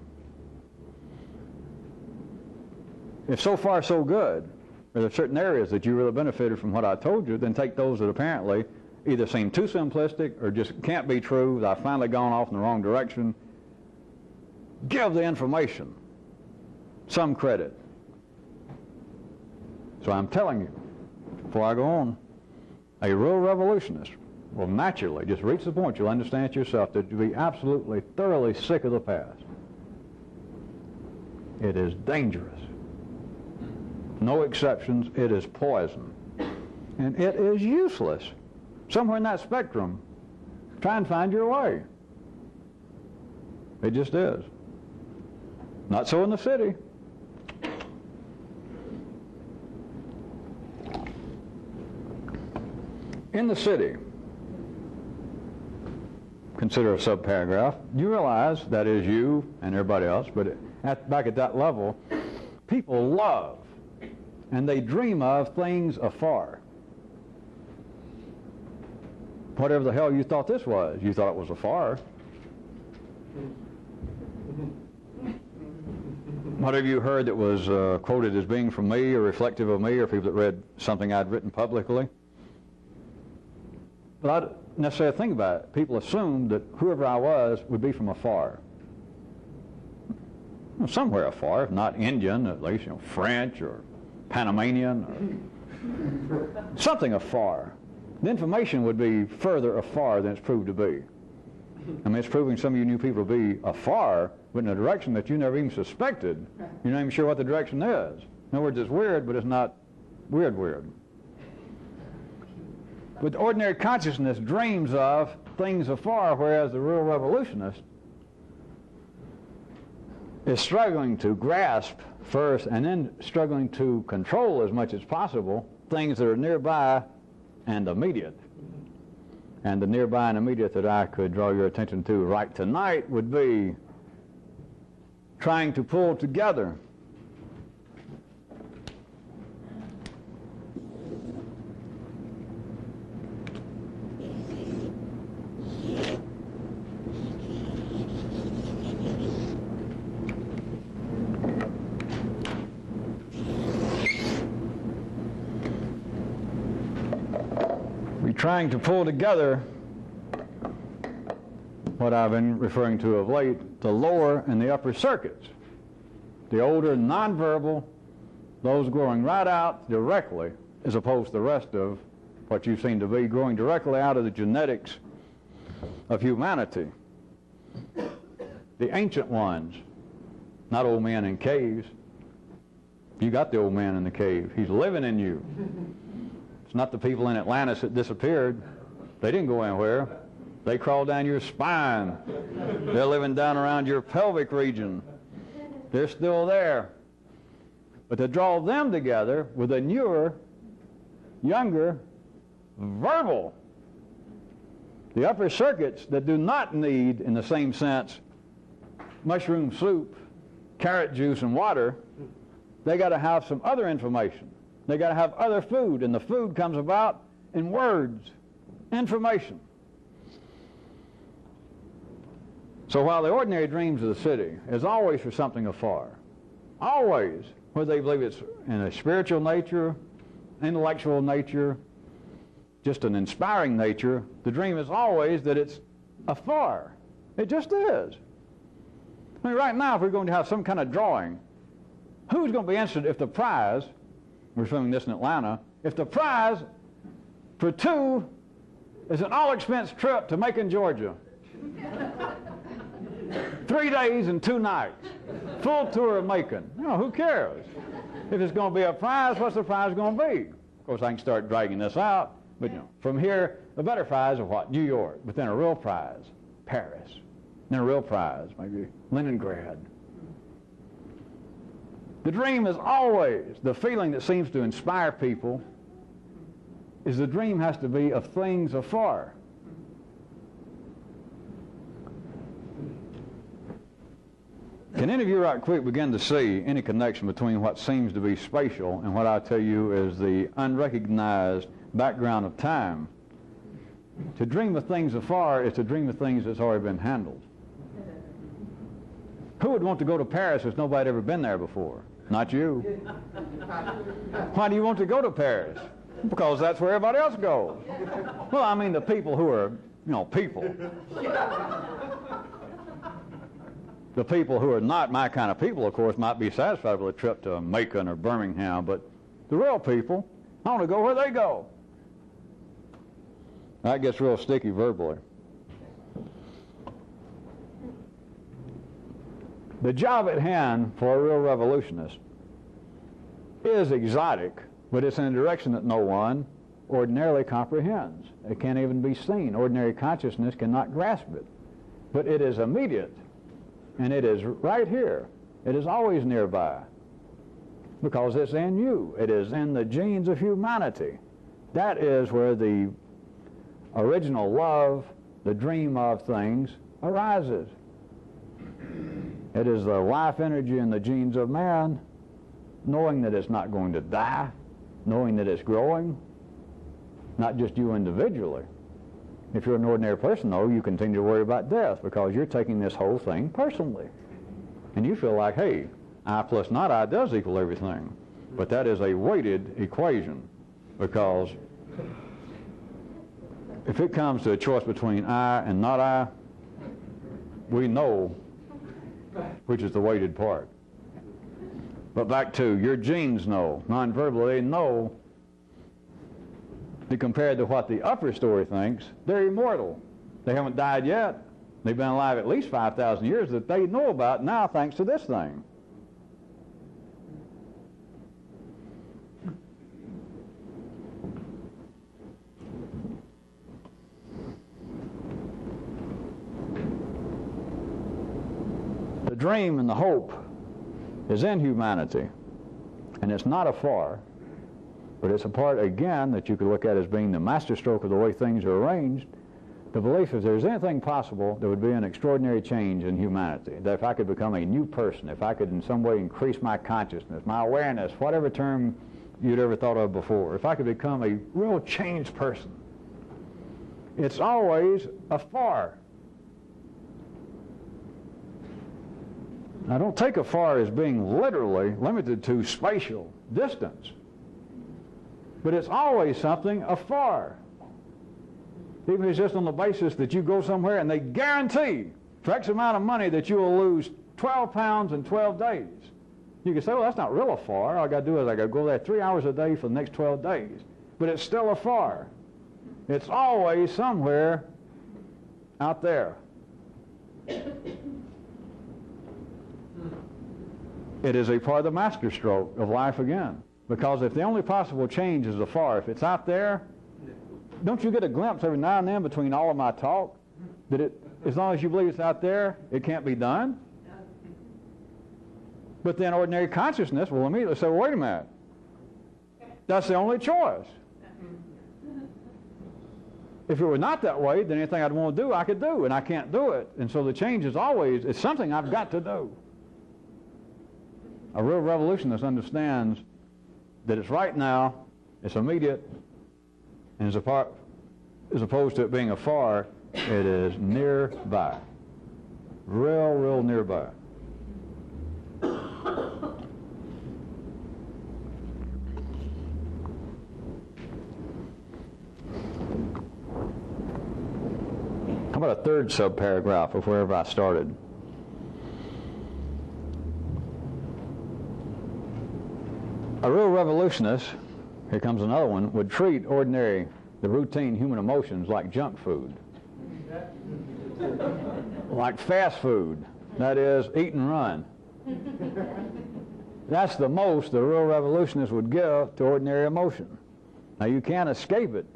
If so far so good, or there are certain areas that you really benefited from what I told you, then take those that apparently either seem too simplistic or just can't be true, that I've finally gone off in the wrong direction. Give the information some credit. So I'm telling you, before I go on, a real revolutionist will naturally just reach the point you'll understand it yourself that you'll be absolutely, thoroughly sick of the past. It is dangerous. No exceptions. It is poison. And it is useless. Somewhere in that spectrum, try and find your way. It just is. Not so in the city. In the city, consider a subparagraph, you realize, that is you and everybody else, but back at that level, people love and they dream of things afar. Whatever the hell you thought this was, you thought it was afar. What have you heard that was quoted as being from me or reflective of me, or people that read something I'd written publicly? But I don't necessarily think about it. People assumed that whoever I was would be from afar. Well, somewhere afar, if not Indian, at least, French or Panamanian or something afar. The information would be further afar than it's proved to be. I mean, it's proving some of you new people to be afar, but in a direction that you never even suspected. You're not even sure what the direction is. In other words, it's weird, but it's not weird. But ordinary consciousness dreams of things afar, whereas the real revolutionist is struggling to grasp first and then struggling to control as much as possible things that are nearby and immediate. And the nearby and immediate that I could draw your attention to right tonight would be trying to pull together what I've been referring to of late, the lower and the upper circuits. The older nonverbal, those growing right out directly, as opposed to the rest of what you seem to be, growing directly out of the genetics of humanity. The ancient ones, not old men in caves. You got the old man in the cave. He's living in you. It's not the people in Atlantis that disappeared. They didn't go anywhere. They crawl down your spine. They're living down around your pelvic region. They're still there. But to draw them together with a newer, younger, verbal, the upper circuits that do not need, in the same sense, mushroom soup, carrot juice, and water, they got to have some other information. They got to have other food, and the food comes about in words, information. So while the ordinary dreams of the city is always for something afar, always, whether they believe it's in a spiritual nature, intellectual nature, just an inspiring nature, the dream is always that it's afar. It just is. I mean, right now, if we're going to have some kind of drawing, who's going to be interested if the prize, we're filming this in Atlanta, if the prize for two is an all-expense trip to Macon, Georgia? 3 days and 2 nights. Full tour of Macon. No, who cares? If it's going to be a prize, what's the prize going to be? Of course, I can start dragging this out, but you know, from here, a better prize of what? New York. But then a real prize, Paris. Then a real prize, maybe Leningrad. The dream is always, the feeling that seems to inspire people is the dream has to be of things afar. Can any of you right quick begin to see any connection between what seems to be spatial and what I tell you is the unrecognized background of time? To dream of things afar is to dream of things that's already been handled. Who would want to go to Paris if nobody had ever been there before? Not you. Why do you want to go to Paris? Because that's where everybody else goes. Well, I mean the people who are, you know, people. The people who are not my kind of people, of course, might be satisfied with a trip to Macon or Birmingham, but the real people, I want to go where they go. That gets real sticky verbally. The job at hand for a real revolutionist is exotic, but it's in a direction that no one ordinarily comprehends. It can't even be seen. Ordinary consciousness cannot grasp it. But it is immediate. And it is right here. It is always nearby. Because it's in you. It is in the genes of humanity. That is where the original love, the dream of things, arises. It is the life energy in the genes of man, knowing that it's not going to die, knowing that it's growing, not just you individually. If you're an ordinary person, though, you continue to worry about death because you're taking this whole thing personally. And you feel like, hey, I plus not I does equal everything. But that is a weighted equation because if it comes to a choice between I and not I, we know which is the weighted part. But back to your genes know, non-verbally, they know that compared to what the upper story thinks, they're immortal. They haven't died yet. They've been alive at least 5,000 years that they know about now thanks to this thing. The dream and the hope is in humanity, and it's not afar, but it's a part, again, that you could look at as being the masterstroke of the way things are arranged. The belief if there's anything possible, there would be an extraordinary change in humanity. That if I could become a new person, if I could in some way increase my consciousness, my awareness, whatever term you'd ever thought of before, if I could become a real changed person, it's always afar. Now, don't take afar as being literally limited to spatial distance, but it's always something afar. Even if it's just on the basis that you go somewhere and they guarantee for X amount of money that you will lose 12 pounds in 12 days. You can say, well, that's not real afar. All I got to do is I got to go there 3 hours a day for the next 12 days. But it's still afar. It's always somewhere out there. It is a part of the masterstroke of life again. Because if the only possible change is afar, if it's out there, don't you get a glimpse every now and then between all of my talk that as long as you believe it's out there, it can't be done? But then ordinary consciousness will immediately say, well, wait a minute. That's the only choice. If it were not that way, then anything I'd want to do, I could do, and I can't do it. And so the change is always, it's something I've got to do. A real revolutionist understands that it's right now, it's immediate, and as opposed to it being afar, it is nearby. Real nearby. How about a third subparagraph of wherever I started? A real revolutionist, here comes another one, would treat the routine human emotions like junk food. Like fast food. That is, eat and run. That's the most the real revolutionist would give to ordinary emotion. Now you can't escape it.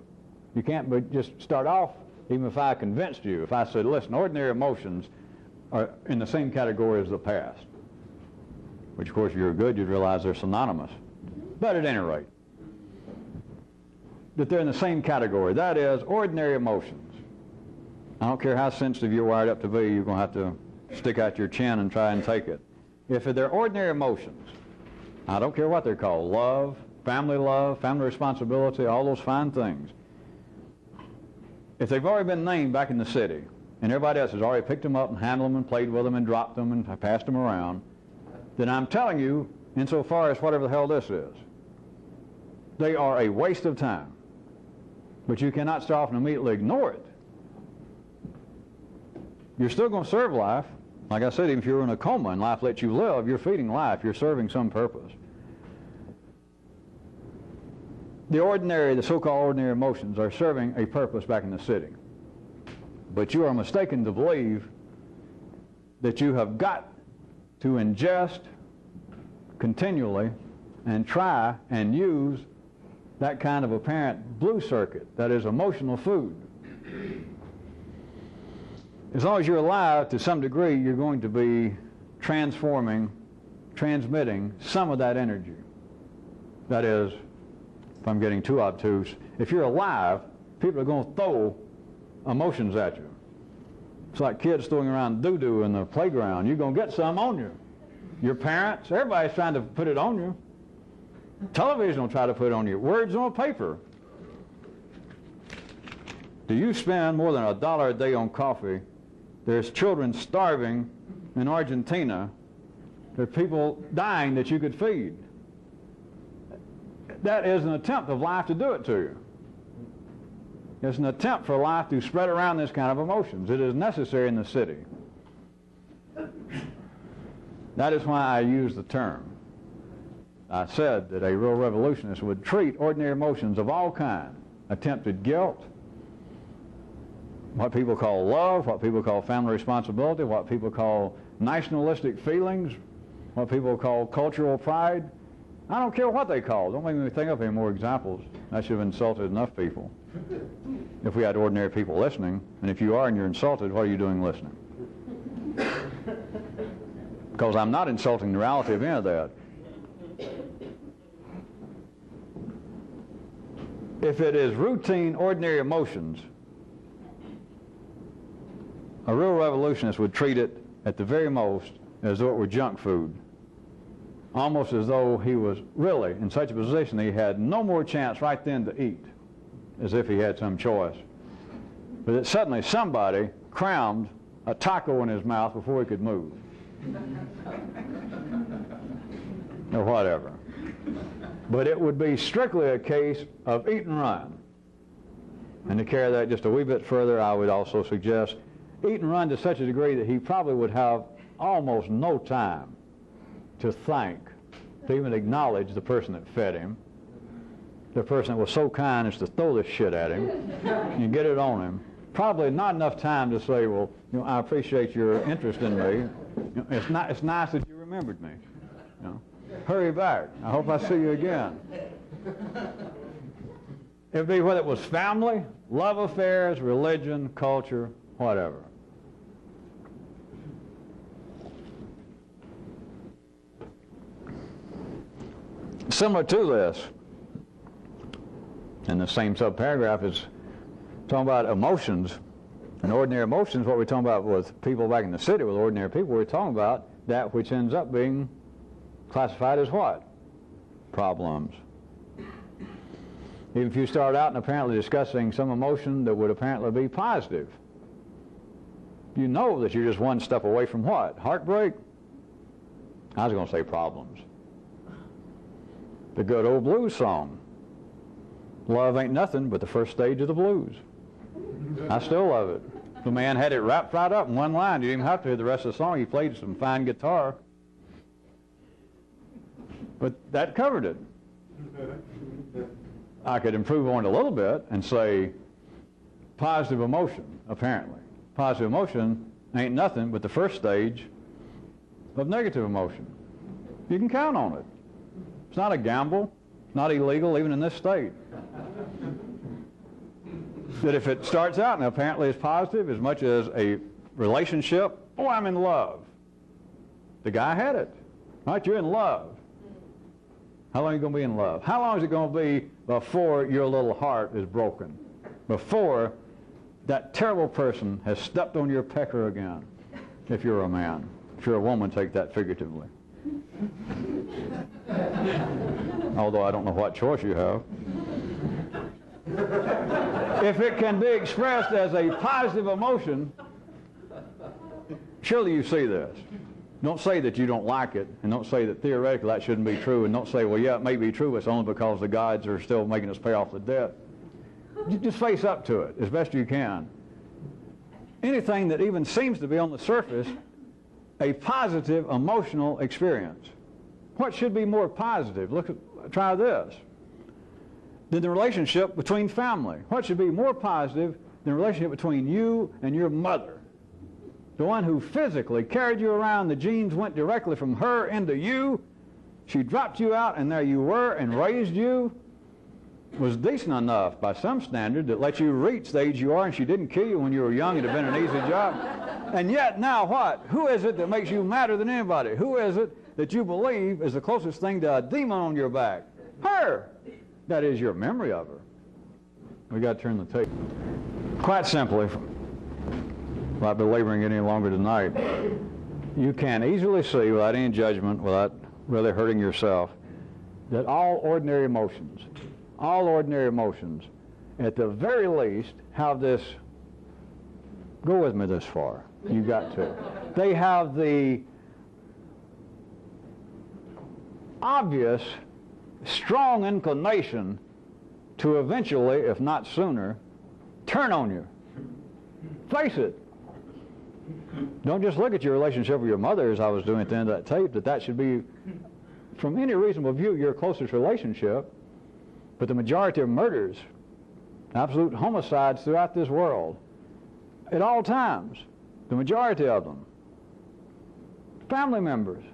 You can't but just start off, even if I convinced you, if I said, listen, ordinary emotions are in the same category as the past. Which of course if you're good, you'd realize they're synonymous. But at any rate, that they're in the same category. That is, ordinary emotions. I don't care how sensitive you're wired up to be, you're going to have to stick out your chin and try and take it. If they're ordinary emotions, I don't care what they're called, love, family responsibility, all those fine things. If they've already been named back in the city, and everybody else has already picked them up and handled them and played with them and dropped them and passed them around, then I'm telling you, insofar as whatever the hell this is, they are a waste of time. But you cannot start off and immediately ignore it. You're still going to serve life. Like I said, even if you're in a coma and life lets you live, you're feeding life. You're serving some purpose. The so-called ordinary emotions are serving a purpose back in the city. But you are mistaken to believe that you have got to ingest continually and try and use that kind of apparent blue circuit, that is emotional food. As long as you're alive, to some degree, you're going to be transmitting some of that energy. That is, if I'm getting too obtuse, if you're alive, people are going to throw emotions at you. It's like kids throwing around doo-doo in the playground. You're going to get some on you. Your parents, everybody's trying to put it on you. Television will try to put it on you. Words on paper. Do you spend more than $1 a day on coffee? There's children starving in Argentina. There are people dying that you could feed. That is an attempt of life to do it to you. It's an attempt for life to spread around this kind of emotions. It is necessary in the city. That is why I use the term. I said that a real revolutionist would treat ordinary emotions of all kinds, attempted guilt, what people call love, what people call family responsibility, what people call nationalistic feelings, what people call cultural pride. I don't care what they call. Don't make me think of any more examples. I should have insulted enough people. If we had ordinary people listening, and if you are and you're insulted, what are you doing listening? Because I'm not insulting the reality of any of that. If it is routine, ordinary emotions, a real revolutionist would treat it, at the very most, as though it were junk food. Almost as though he was really in such a position that he had no more chance right then to eat, as if he had some choice. But that suddenly somebody crammed a taco in his mouth before he could move. Or whatever. But it would be strictly a case of eat and run. And to carry that just a wee bit further, I would also suggest eat and run to such a degree that he probably would have almost no time to thank, to even acknowledge the person that fed him, the person that was so kind as to throw this shit at him and get it on him. Probably not enough time to say, well, I appreciate your interest in me. It's nice that you remembered me. Hurry back. I hope I see you again. It would be whether it was family, love affairs, religion, culture, whatever. Similar to this, in the same subparagraph, is talking about emotions. And ordinary emotions, what we're talking about with people back in the city, with ordinary people, we're talking about that which ends up being classified as what? Problems. Even if you start out and apparently discussing some emotion that would apparently be positive, you know that you're just one step away from what? Heartbreak? I was going to say problems. The good old blues song. Love ain't nothing but the first stage of the blues. I still love it. The man had it wrapped right up in one line. You didn't even have to hear the rest of the song. He played some fine guitar. But that covered it. I could improve on it a little bit and say positive emotion, apparently. Positive emotion ain't nothing but the first stage of negative emotion. You can count on it. It's not a gamble. It's not illegal, even in this state. That if it starts out and apparently is positive as much as a relationship, oh, I'm in love. The guy had it. Right? You're in love. How long are you going to be in love? How long is it going to be before your little heart is broken? Before that terrible person has stepped on your pecker again, if you're a man. If you're a woman, take that figuratively. Although I don't know what choice you have. If it can be expressed as a positive emotion, surely you see this. Don't say that you don't like it, and don't say that theoretically that shouldn't be true, and don't say, well, yeah, it may be true, but it's only because the gods are still making us pay off the debt. Just face up to it as best you can. Anything that even seems to be on the surface a positive emotional experience. What should be more positive? Try this. Than the relationship between family. What should be more positive than the relationship between you and your mother? The one who physically carried you around, the genes went directly from her into you. She dropped you out, and there you were, and raised you. Was decent enough by some standard that let you reach the age you are, and she didn't kill you when you were young. It'd have been an easy job. And yet now what? Who is it that makes you madder than anybody? Who is it that you believe is the closest thing to a demon on your back? Her. That is your memory of her. We got to turn the tape. Quite simply, without belaboring it any longer tonight, you can easily see, without any judgment, without really hurting yourself, that all ordinary emotions, at the very least, have this, go with me this far, you got to. They have the obvious, strong inclination to eventually, if not sooner, turn on you. Face it. Don't just look at your relationship with your mother, as I was doing at the end of that tape, that should be, from any reasonable view, your closest relationship. But the majority of murders, absolute homicides throughout this world, at all times, the majority of them, family members.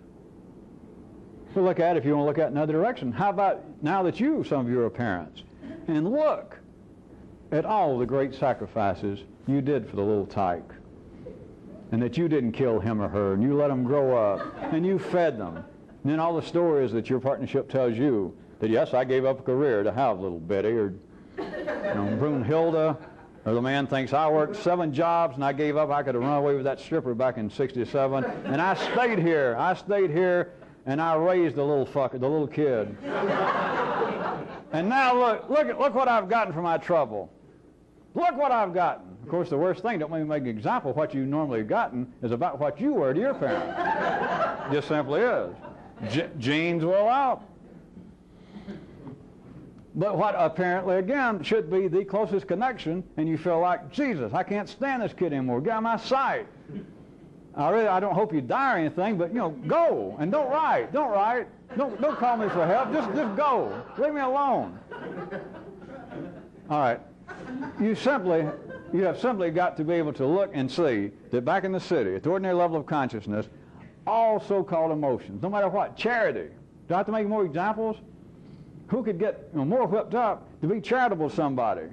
So look at it if you want to look at it in another direction. How about now that some of you are parents, and look at all the great sacrifices you did for the little tyke, and that you didn't kill him or her, and you let them grow up, and you fed them. And then all the stories that your partnership tells you that, yes, I gave up a career to have little Betty, or Brunhilde, or the man thinks I worked 7 jobs and I gave up. I could have run away with that stripper back in '67, and I stayed here, and I raised the little kid. And now look what I've gotten for my trouble. Look what I've gotten. Of course, the worst thing, don't make an example of what you normally have gotten, is about what you were to your parents. Just simply is. Genes will out. But what apparently, again, should be the closest connection, and you feel like, Jesus, I can't stand this kid anymore. Get out of my sight. I don't hope you die or anything, but, go. And don't write. Don't call me for help. Just go. Leave me alone. All right. You have simply got to be able to look and see that back in the city, at the ordinary level of consciousness, all so-called emotions, no matter what, charity. Do I have to make more examples? Who could get more whipped up to be charitable to somebody?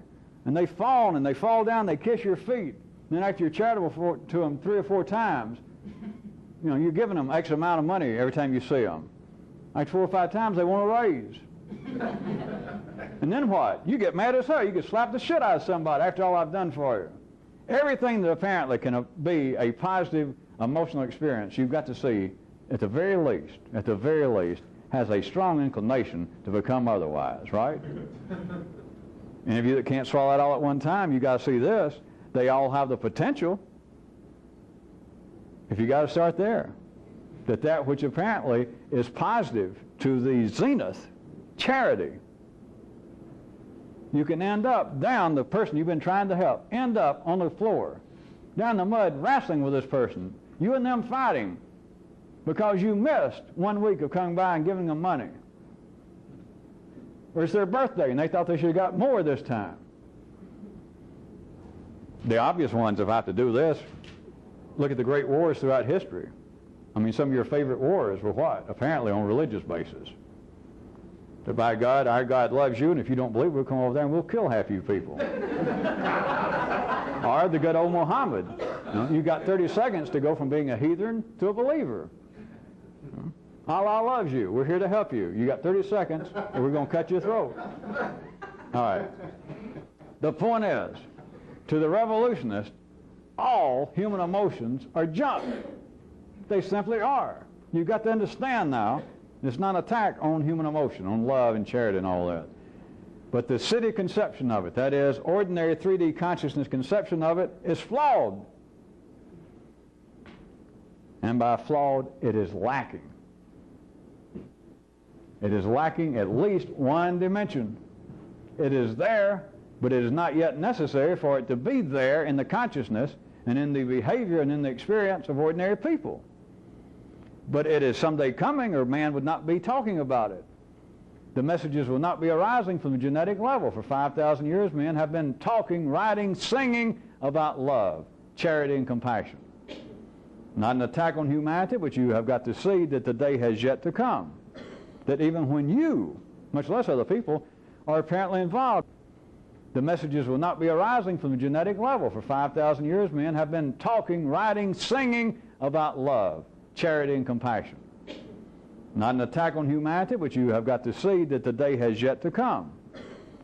And they fall down, they kiss your feet. Then after you're charitable to them 3 or 4 times, you know, you're giving them X amount of money every time you see them. Like 4 or 5 times, they want a raise. And then what? You get mad as hell. You can slap the shit out of somebody after all I've done for you. Everything that apparently can be a positive emotional experience, you've got to see, at the very least, has a strong inclination to become otherwise, right? Any of you that can't swallow it all at one time, you got to see this. They all have the potential. If you got to start there, that which apparently is positive to the zenith, charity, you can end up down the person you've been trying to help, end up on the floor, down the mud, wrestling with this person, you and them fighting because you missed 1 week of coming by and giving them money. Or it's their birthday and they thought they should have got more this time. The obvious ones, if I have to do this, look at the great wars throughout history. I mean, some of your favorite wars were what? Apparently on religious basis. That by God, our God loves you, and if you don't believe, we'll come over there and we'll kill half you people. Or the good old Muhammad. You got 30 seconds to go from being a heathen to a believer. Allah loves you. We're here to help you. You got 30 seconds, or we're going to cut your throat. All right. The point is, to the revolutionist, all human emotions are junk. They simply are. You've got to understand now, it's not an attack on human emotion, on love and charity and all that. But the city conception of it, that is, ordinary 3D consciousness conception of it, is flawed. And by flawed, it is lacking. It is lacking at least one dimension. It is there, but it is not yet necessary for it to be there in the consciousness and in the behavior and in the experience of ordinary people. But it is someday coming, or man would not be talking about it. The messages will not be arising from the genetic level. For 5,000 years, men have been talking, writing, singing about love, charity, and compassion. Not an attack on humanity, but you have got to see that the day has yet to come. That even when you, much less other people, are apparently involved, the messages will not be arising from the genetic level. For 5,000 years, men have been talking, writing, singing about love, charity, and compassion. Not an attack on humanity, but you have got to see that the day has yet to come.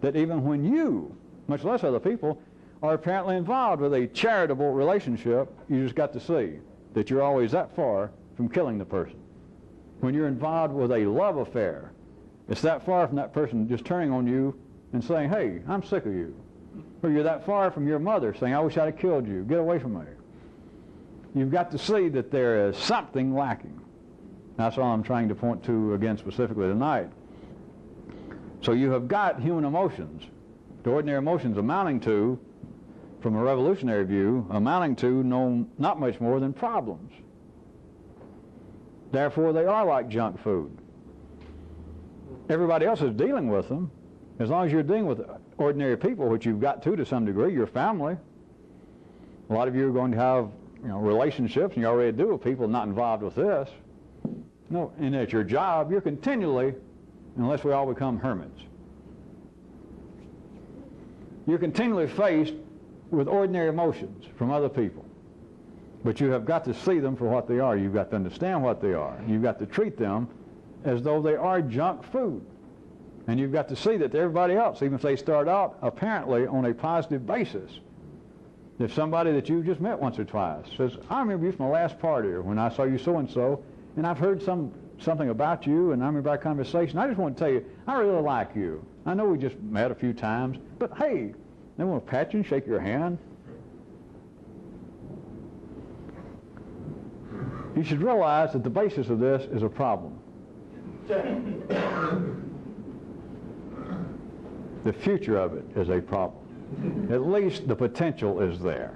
That even when you, much less other people, are apparently involved with a charitable relationship, you just got to see that you're always that far from killing the person. When you're involved with a love affair, it's that far from that person just turning on you and saying, hey, I'm sick of you. Or you're that far from your mother saying, I wish I'd have killed you. Get away from me. You've got to see that there is something lacking. That's all I'm trying to point to again specifically tonight. So you have got human emotions, the ordinary emotions amounting to, from a revolutionary view, amounting to not much more than problems. Therefore, they are like junk food. Everybody else is dealing with them. As long as you're dealing with ordinary people, which you've got to some degree, your family. A lot of you are going to have relationships, and you already do with people not involved with this. No, and at your job, you're continually, unless we all become hermits, you're continually faced with ordinary emotions from other people. But you have got to see them for what they are. You've got to understand what they are. You've got to treat them as though they are junk food. And you've got to see that everybody else, even if they start out apparently on a positive basis, if somebody that you just met once or twice says, I remember you from the last party, or when I saw you so-and-so, and I've heard something about you, and I remember our conversation. I just want to tell you, I really like you. I know we just met a few times, but hey, they want to pat you and shake your hand. You should realize that the basis of this is a problem. The future of it is a problem. At least the potential is there.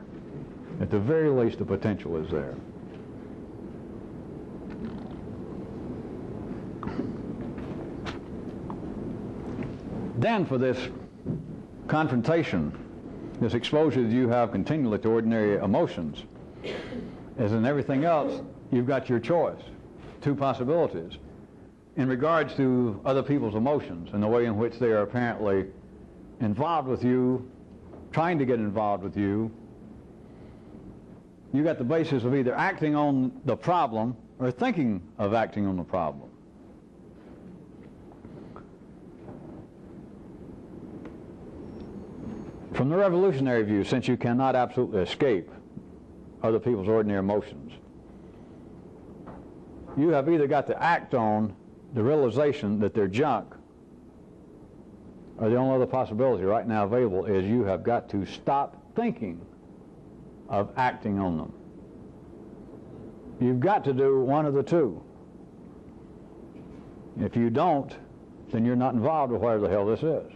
At the very least, the potential is there. Then for this confrontation, this exposure that you have continually to ordinary emotions, as in everything else, you've got your choice, 2 possibilities. In regards to other people's emotions and the way in which they are apparently involved with you, trying to get involved with you, You got the basis of either acting on the problem or thinking of acting on the problem. From the revolutionary view, since you cannot absolutely escape other people's ordinary emotions, you have either got to act on the realization that they're junk, or the only other possibility right now available is you have got to stop thinking of acting on them. You've got to do one of the two. If you don't, then you're not involved with whatever the hell this is.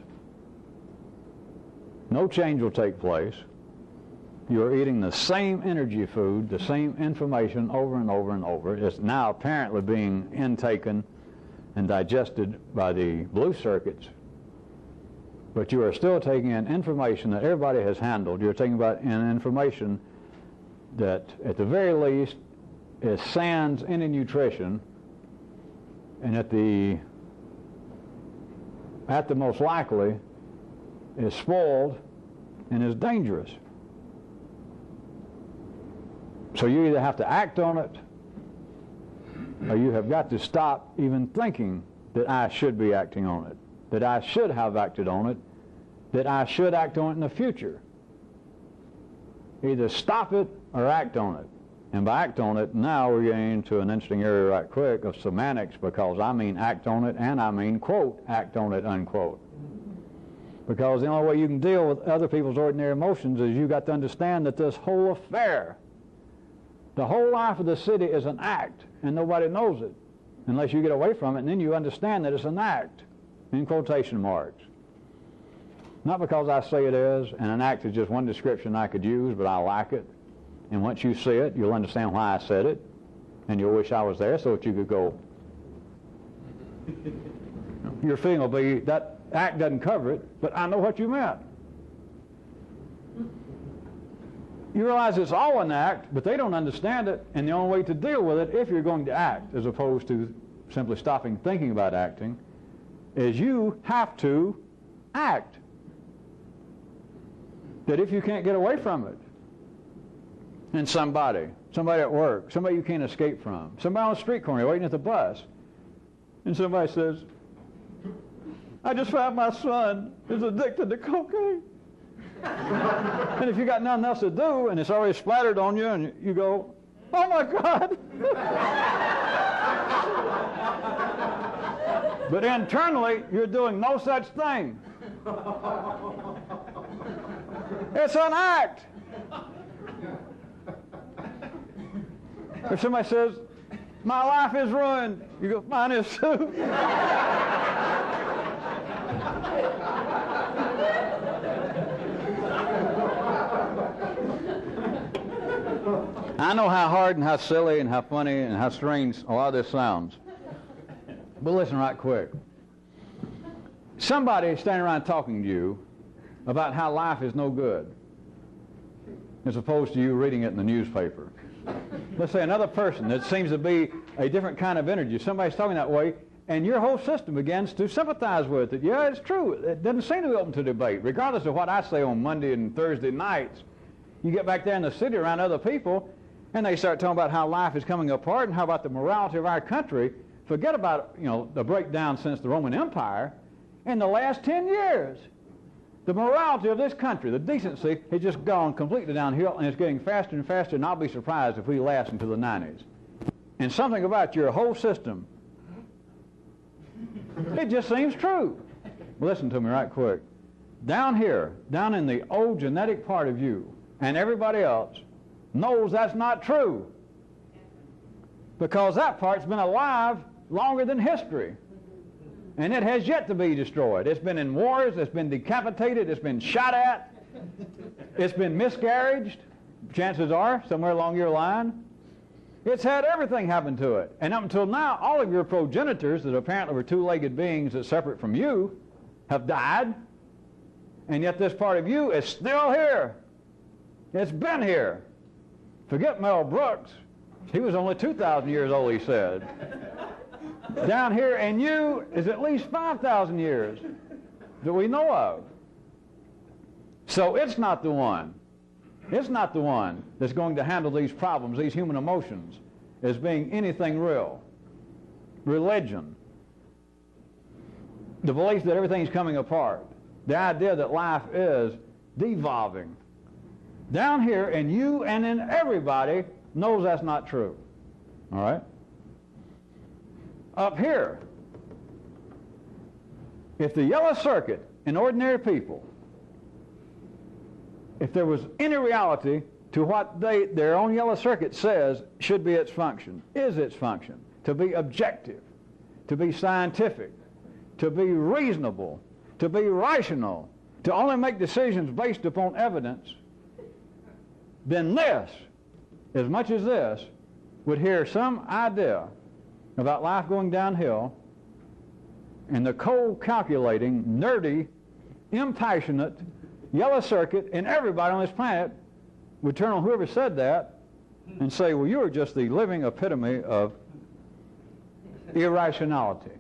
No change will take place. You're eating the same energy food, the same information over and over and over. It's now apparently being intaken and digested by the blue circuits, but you are still taking in information that everybody has handled. You're taking in information that at the very least is sans any nutrition, and at the most likely is spoiled and is dangerous. So you either have to act on it, or you have got to stop even thinking that I should be acting on it, that I should have acted on it, that I should act on it in the future. Either stop it or act on it. And by act on it, now we're getting into an interesting area right quick of semantics, because I mean act on it and I mean, quote, act on it, unquote. Because the only way you can deal with other people's ordinary emotions is you've got to understand that this whole affair, the whole life of the city is an act, and nobody knows it unless you get away from it, and then you understand that it's an act, in quotation marks. Not because I say it is, and an act is just one description I could use, but I like it. And once you see it, you'll understand why I said it, and you'll wish I was there so that you could go. Your feeling will be, that act doesn't cover it, but I know what you meant. You realize it's all an act, but they don't understand it, and the only way to deal with it, if you're going to act, as opposed to simply stopping thinking about acting, is you have to act. That if you can't get away from it, and somebody at work, somebody you can't escape from, somebody on the street corner waiting at the bus, and somebody says, I just found my son is addicted to cocaine. And if you got nothing else to do, and it's already splattered on you, and you go, oh my God. But internally, you're doing no such thing. It's an act. If somebody says, my life is ruined, you go, mine is too. I know how hard and how silly and how funny and how strange a lot of this sounds. But listen right quick. Somebody is standing around talking to you about how life is no good, as opposed to you reading it in the newspaper. Let's say another person that seems to be a different kind of energy. Somebody's talking that way, and your whole system begins to sympathize with it. Yeah, it's true. It doesn't seem to be open to debate. Regardless of what I say on Monday and Thursday nights, you get back there in the city around other people, and they start talking about how life is coming apart and how about the morality of our country. Forget about, the breakdown since the Roman Empire. In the last 10 years, the morality of this country, the decency, has just gone completely downhill, and it's getting faster and faster, and I'll be surprised if we last until the 90s. And something about your whole system, it just seems true. Listen to me right quick. Down here, down in the old genetic part of you, and everybody else knows that's not true, because that part's been alive longer than history, and it has yet to be destroyed. It's been in wars, it's been decapitated, it's been shot at, it's been miscarriaged, chances are, somewhere along your line. It's had everything happen to it, and up until now, all of your progenitors that apparently were two-legged beings that separate from you have died, and yet this part of you is still here. It's been here. Forget Mel Brooks. He was only 2,000 years old, he said. Down here in you is at least 5,000 years that we know of. So it's not the one. It's not the one that's going to handle these problems, these human emotions, as being anything real. Religion, the belief that everything's coming apart, the idea that life is devolving. Down here, and you and in everybody knows that's not true. All right? Up here, if the yellow circuit in ordinary people, if there was any reality to what their own yellow circuit says should be its function, is its function, to be objective, to be scientific, to be reasonable, to be rational, to only make decisions based upon evidence, then this, as much as this, would hear some idea about life going downhill, and the cold, calculating, nerdy, impassionate yellow circuit in everybody on this planet would turn on whoever said that and say, well, you are just the living epitome of irrationality.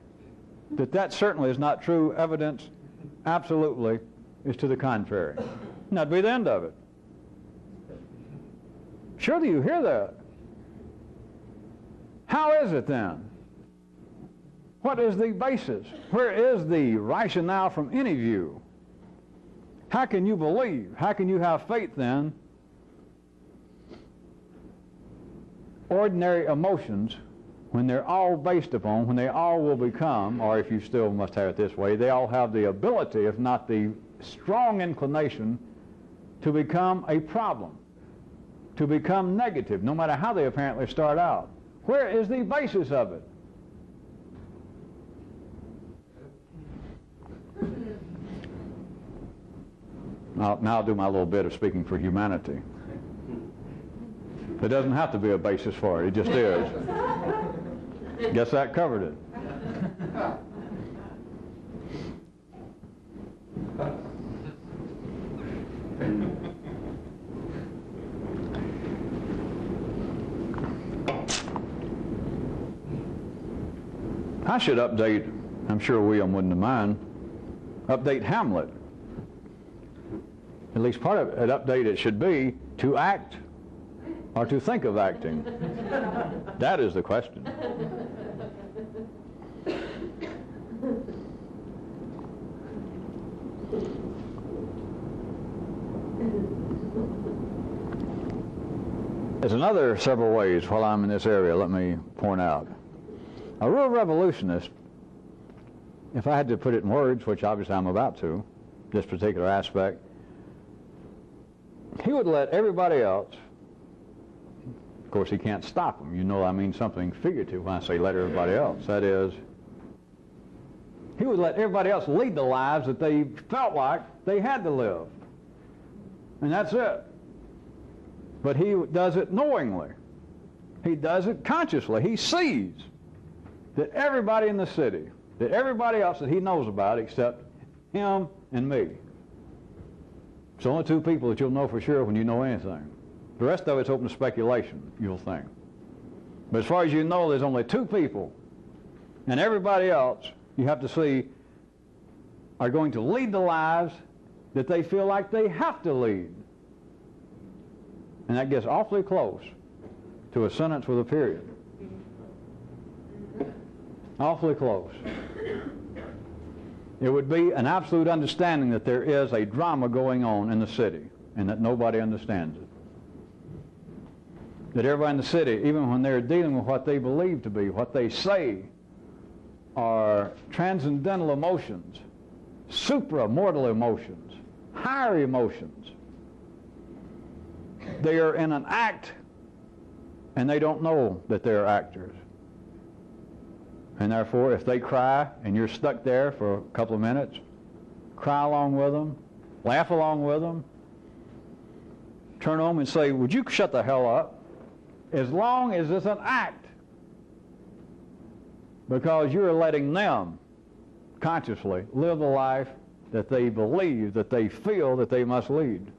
That certainly is not true. Evidence absolutely is to the contrary. And that'd be the end of it. Surely you hear that. How is it then? What is the basis? Where is the rationale from any view? How can you believe? How can you have faith then? Ordinary emotions, when they're all based upon, when they all will become, or if you still must have it this way, they all have the ability, if not the strong inclination, to become a problem, to become negative, no matter how they apparently start out. Where is the basis of it? Now I'll do my little bit of speaking for humanity. There doesn't have to be a basis for it. It just is. Guess that covered it. I should update, I'm sure William wouldn't mind, update Hamlet. At least part of it, update it should be to act or to think of acting. That is the question. There's another several ways while I'm in this area, let me point out. A real revolutionist, if I had to put it in words, which obviously I'm about to, this particular aspect, he would let everybody else, of course he can't stop them, you know I mean something figurative when I say let everybody else, that is, he would let everybody else lead the lives that they felt like they had to live. And that's it. But he does it knowingly. He does it consciously. He sees that everybody in the city, that everybody else that he knows about except him and me. It's only two people that you'll know for sure when you know anything. The rest of it's open to speculation, you'll think. But as far as you know, there's only two people. And everybody else, you have to see, are going to lead the lives that they feel like they have to lead. And that gets awfully close to a sentence with a period. Awfully close. It would be an absolute understanding that there is a drama going on in the city and that nobody understands it. That everybody in the city, even when they're dealing with what they believe to be, what they say are transcendental emotions, supramortal emotions, higher emotions, they are in an act and they don't know that they're actors. And therefore, if they cry and you're stuck there for a couple of minutes, cry along with them, laugh along with them, turn on them and say, would you shut the hell up? As long as it's an act. Because you're letting them consciously live the life that they believe, that they feel that they must lead.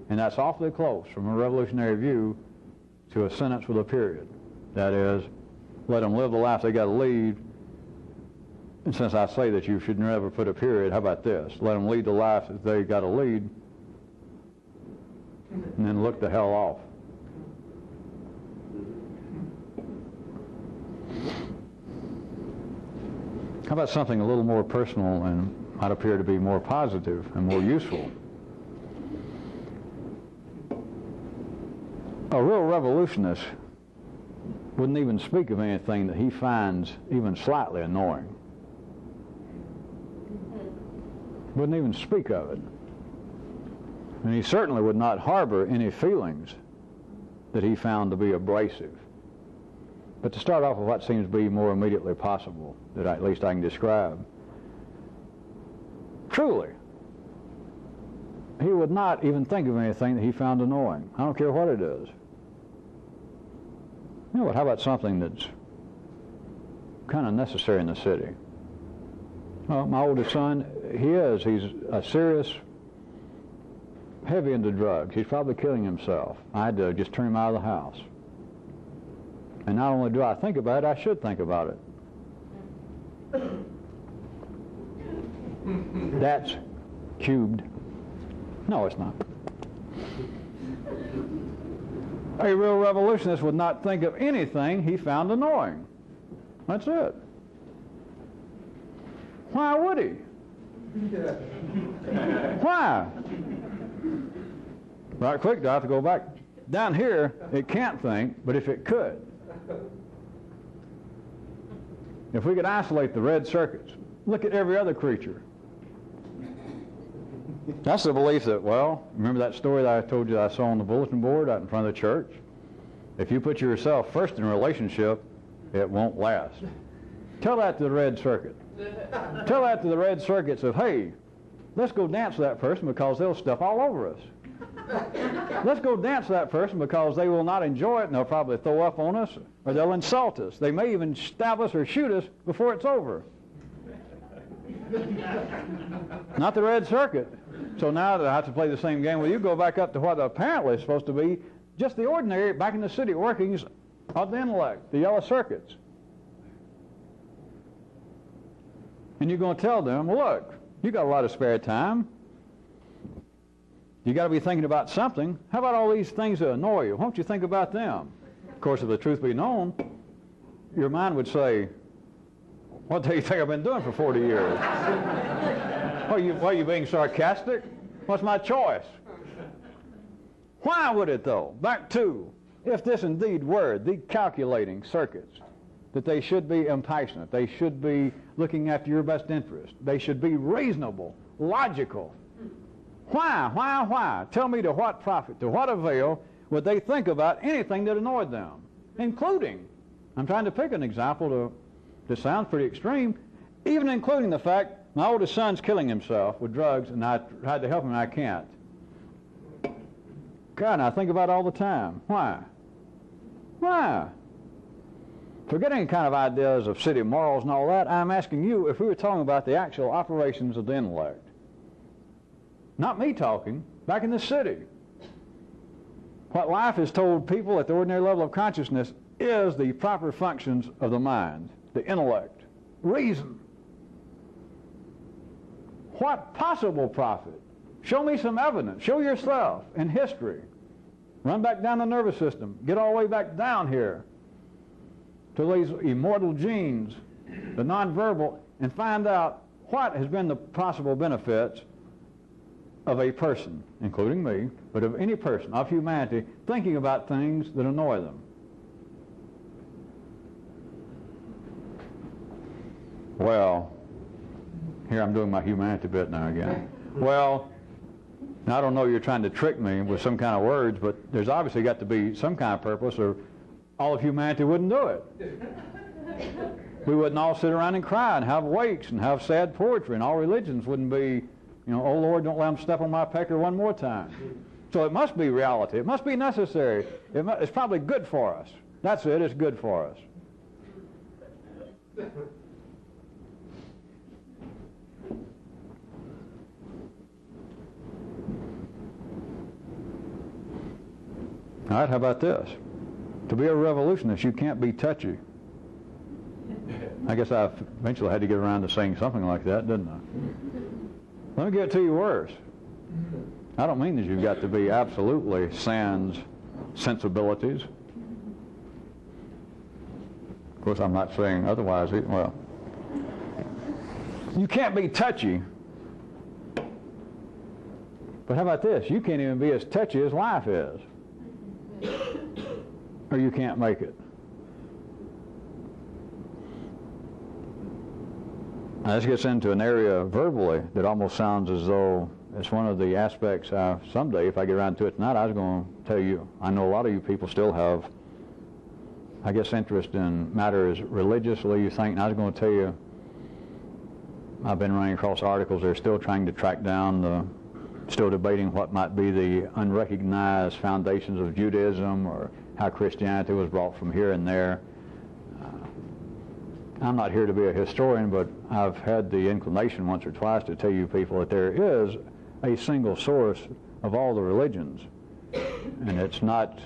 And that's awfully close from a revolutionary view to a sentence with a period. That is, let them live the life they got to lead. And since I say that you should never put a period, how about this? Let them lead the life that they got to lead. and then look the hell off. How about something a little more personal and might appear to be more positive and more useful? A real revolutionist wouldn't even speak of anything that he finds even slightly annoying. Wouldn't even speak of it. And he certainly would not harbor any feelings that he found to be abrasive. But to start off with what seems to be more immediately possible, that at least I can describe. Truly, he would not even think of anything that he found annoying. I don't care what it is. You know what, how about something that's kind of necessary in the city? Well, my oldest son, he's a serious, heavy into drugs. He's probably killing himself. I had to just turn him out of the house. And not only do I think about it, I should think about it. That's cubed. No, it's not. A real revolutionist would not think of anything he found annoying. That's it. Why would he? Why? Right quick, do I have to go back? Down here, it can't think, but if it could. If we could isolate the red circuits, look at every other creature. That's the belief that, well, remember that story that I told you that I saw on the bulletin board out in front of the church? If you put yourself first in a relationship, it won't last. Tell that to the red circuit. Tell that to the red circuits of, hey, let's go dance with that person because they'll step all over us. Let's go dance with that person because they will not enjoy it and they'll probably throw up on us or they'll insult us. They may even stab us or shoot us before it's over. Not the red circuit. So now that I have to play the same game with you, go back up to what apparently is supposed to be just the ordinary, back in the city workings of the intellect, the yellow circuits. And you're going to tell them, well, look, you got a lot of spare time. You got to be thinking about something. How about all these things that annoy you? Why don't you think about them? Of course, if the truth be known, your mind would say, what do you think I've been doing for 40 years? Why are you being sarcastic? What's my choice? Why would it, though? Back to, if this indeed were the calculating circuits, that they should be impassionate, they should be looking after your best interest, they should be reasonable, logical. Why? Tell me to what profit, to what avail would they think about anything that annoyed them, including, I'm trying to pick an example that sounds pretty extreme, even including the fact my oldest son's killing himself with drugs and I tried to help him and I can't. God, I think about it all the time. Why? Forget any kind of ideas of city morals and all that. I'm asking you if we were talking about the actual operations of the intellect. Not me talking, back in the city. What life has told people at the ordinary level of consciousness is the proper functions of the mind, the intellect, reason. What possible profit? Show me some evidence. Show yourself in history. Run back down the nervous system. Get all the way back down here to these immortal genes, the nonverbal, and find out what has been the possible benefits of a person, including me, but of any person, of humanity, thinking about things that annoy them. Well, here I'm doing my humanity bit now again. Well, now I don't know, you're trying to trick me with some kind of words, but there's obviously got to be some kind of purpose or all of humanity wouldn't do it. We wouldn't all sit around and cry and have wakes and have sad poetry, and all religions wouldn't be, oh Lord, don't let them step on my pecker one more time. So it must be reality. It must be necessary. It's probably good for us. That's it. It's good for us. All right, how about this? To be a revolutionist, you can't be touchy. I guess I eventually had to get around to saying something like that, didn't I? Let me give it to you worse. I don't mean that you've got to be absolutely sans sensibilities. Of course, I'm not saying otherwise. Well, you can't be touchy. But how about this? You can't even be as touchy as life is. Or you can't make it. Now, this gets into an area verbally that almost sounds as though it's one of the aspects someday, if I get around to it tonight, I was going to tell you, I know a lot of you people still have, I guess, interest in matters religiously, you think, and I was going to tell you, I've been running across articles, they're still trying to track down still debating what might be the unrecognized foundations of Judaism or how Christianity was brought from here and there. I'm not here to be a historian, but I've had the inclination once or twice to tell you people that there is a single source of all the religions, and it's not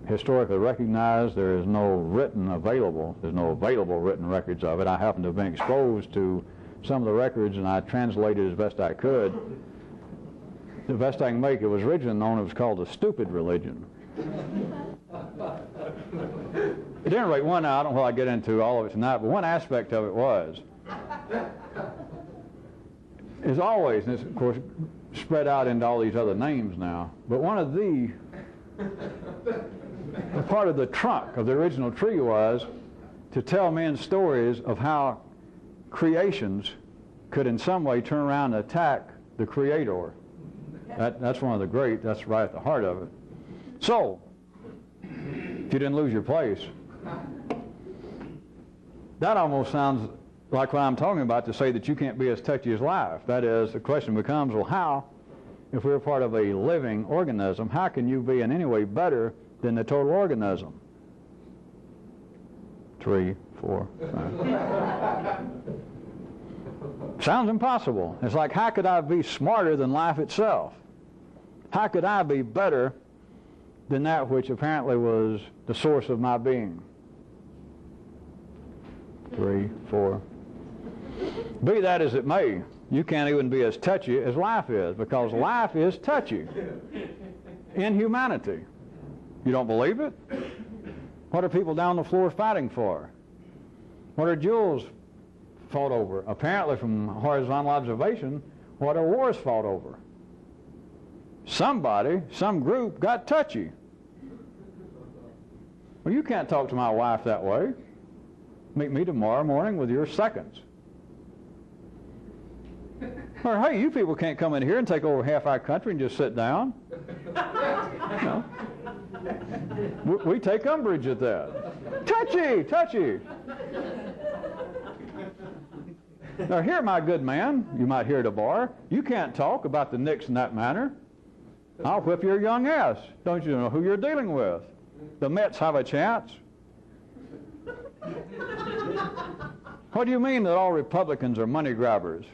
historically recognized. There is no written available. There's no available written records of it. I happen to have been exposed to some of the records, and I translated as best I could. The best I can make, it was originally known, it was called the stupid religion. At any rate, one, I don't know why I get into all of it tonight, but one aspect of it was, is always, and it's of course spread out into all these other names now, but one of the part of the trunk of the original tree was to tell men stories of how creations could in some way turn around and attack the Creator. That's one of the great, that's right at the heart of it. So, if you didn't lose your place, that almost sounds like what I'm talking about to say that you can't be as touchy as life. That is, the question becomes, well, how, if we're part of a living organism, how can you be in any way better than the total organism? 3, 4, 5. Sounds impossible. It's like, how could I be smarter than life itself? How could I be better than that which apparently was the source of my being? 3, 4. Be that as it may, you can't even be as touchy as life is, because life is touchy in humanity. You don't believe it? What are people down the floor fighting for? What are jewels fought over? Apparently, from horizontal observation, what are wars fought over? Somebody, some group got touchy. Well, you can't talk to my wife that way. Meet me tomorrow morning with your seconds. Or, hey, you people can't come in here and take over half our country and just sit down. No. We take umbrage at that. Touchy, touchy. Now, here, my good man, you might hear at a bar, you can't talk about the Knicks in that manner. I'll whip your young ass. Don't you know who you're dealing with? The Mets have a chance. What do you mean that all Republicans are money grabbers?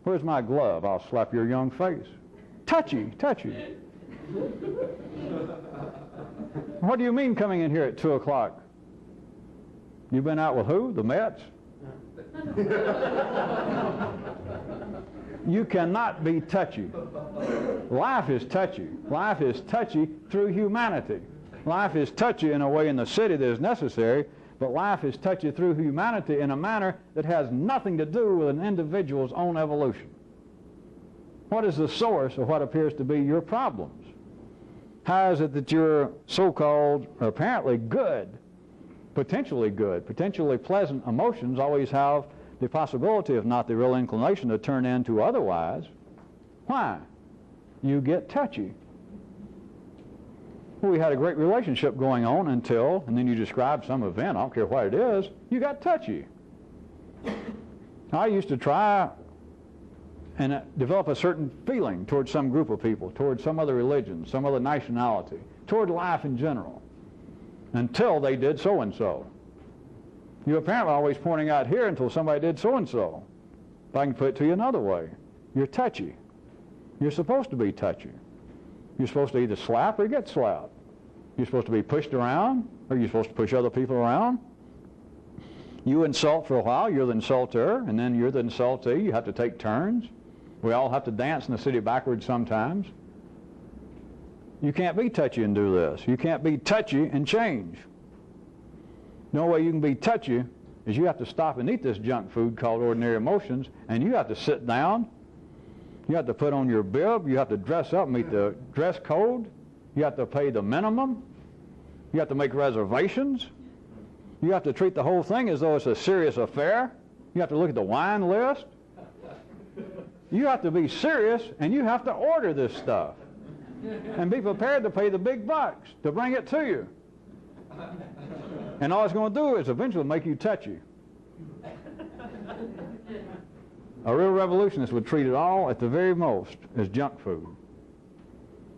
Where's my glove? I'll slap your young face. Touchy, touchy. What do you mean coming in here at 2 o'clock? You been out with who? The Mets? You cannot be touchy. Life is touchy. Life is touchy through humanity. Life is touchy in a way in the city that is necessary, but life is touchy through humanity in a manner that has nothing to do with an individual's own evolution. What is the source of what appears to be your problems? How is it that your so-called, or apparently good, potentially pleasant emotions always have the possibility, if not the real inclination, to turn into otherwise? Why? You get touchy. Well, we had a great relationship going on until, and then you describe some event, I don't care what it is, you got touchy. I used to try and develop a certain feeling towards some group of people, towards some other religion, some other nationality, toward life in general, until they did so-and-so. You apparently are always pointing out here until somebody did so-and-so. If I can put it to you another way, you're touchy. You're supposed to be touchy. You're supposed to either slap or get slapped. You're supposed to be pushed around, or you're supposed to push other people around. You insult for a while, you're the insulter, and then you're the insultee. You have to take turns. We all have to dance in the city backwards sometimes. You can't be touchy and do this. You can't be touchy and change. The only way you can be touchy is you have to stop and eat this junk food called ordinary emotions, and you have to sit down. You have to put on your bib. You have to dress up, meet the dress code. You have to pay the minimum. You have to make reservations. You have to treat the whole thing as though it's a serious affair. You have to look at the wine list. You have to be serious, and you have to order this stuff. And be prepared to pay the big bucks to bring it to you. And all it's going to do is eventually make you touchy. A real revolutionist would treat it all, at the very most, as junk food.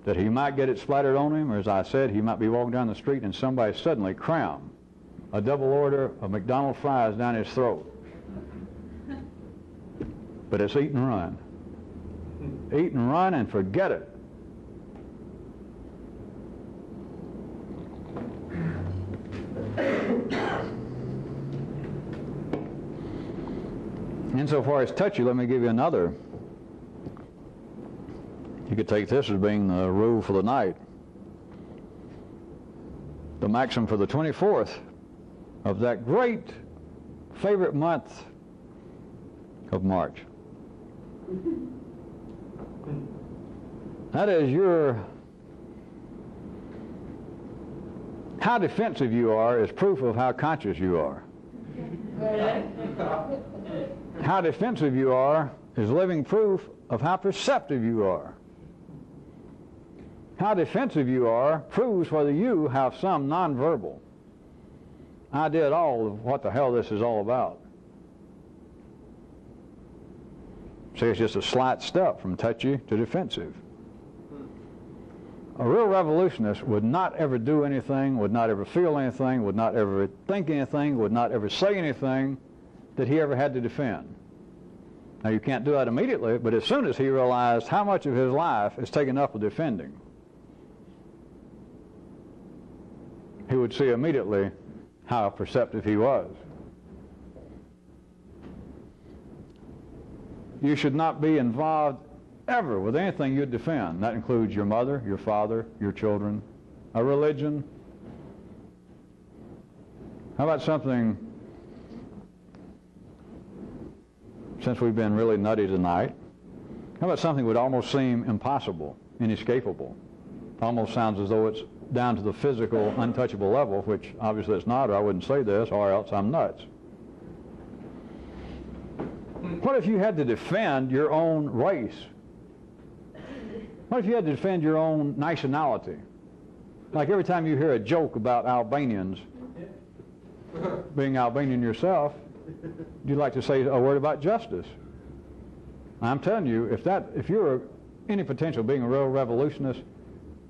That he might get it splattered on him, or as I said, he might be walking down the street and somebody suddenly cram a double order of McDonald's fries down his throat. But it's eat and run. Eat and run and forget it. Insofar as touchy, let me give you another. You could take this as being the rule for the night. The maxim for the 24th of that great favorite month of March. That is how defensive you are is proof of how conscious you are. How defensive you are is living proof of how perceptive you are. How defensive you are proves whether you have some nonverbal idea at all of what the hell this is all about. See, it's just a slight step from touchy to defensive. A real revolutionist would not ever do anything, would not ever feel anything, would not ever think anything, would not ever say anything that he ever had to defend. Now, you can't do that immediately, but as soon as he realized how much of his life is taken up with defending, he would see immediately how perceptive he was. You should not be involved ever with anything you defend. That includes your mother, your father, your children, a religion. How about something, since we've been really nutty tonight, how about something that would almost seem impossible, inescapable? Almost sounds as though it's down to the physical, untouchable level, which obviously it's not, or I wouldn't say this, or else I'm nuts. What if you had to defend your own race? What if you had to defend your own nationality? Like every time you hear a joke about Albanians, being Albanian yourself, you'd like to say a word about justice. I'm telling you, if you're any potential being a real revolutionist,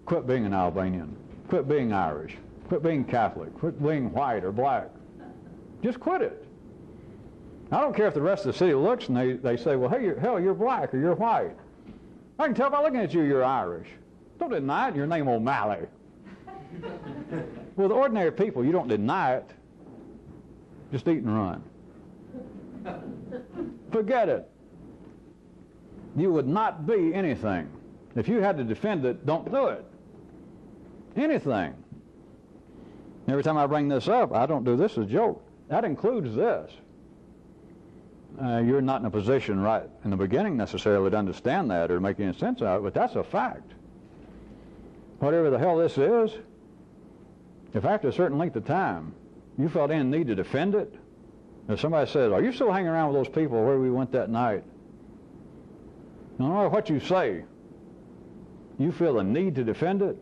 quit being an Albanian. Quit being Irish. Quit being Catholic. Quit being white or black. Just quit it. I don't care if the rest of the city looks and they say, well, hey, you're black or you're white. I can tell by looking at you you're Irish. Don't deny it. Your name O'Malley. With ordinary people, you don't deny it. Just eat and run. Forget it. You would not be anything. If you had to defend it, don't do it. Anything. Every time I bring this up, I don't do this as a joke. That includes this. You're not in a position right in the beginning necessarily to understand that or make any sense out of it, but that's a fact. Whatever the hell this is, if after a certain length of time you felt any need to defend it, if somebody says, are you still hanging around with those people where we went that night? No matter what you say, you feel a need to defend it,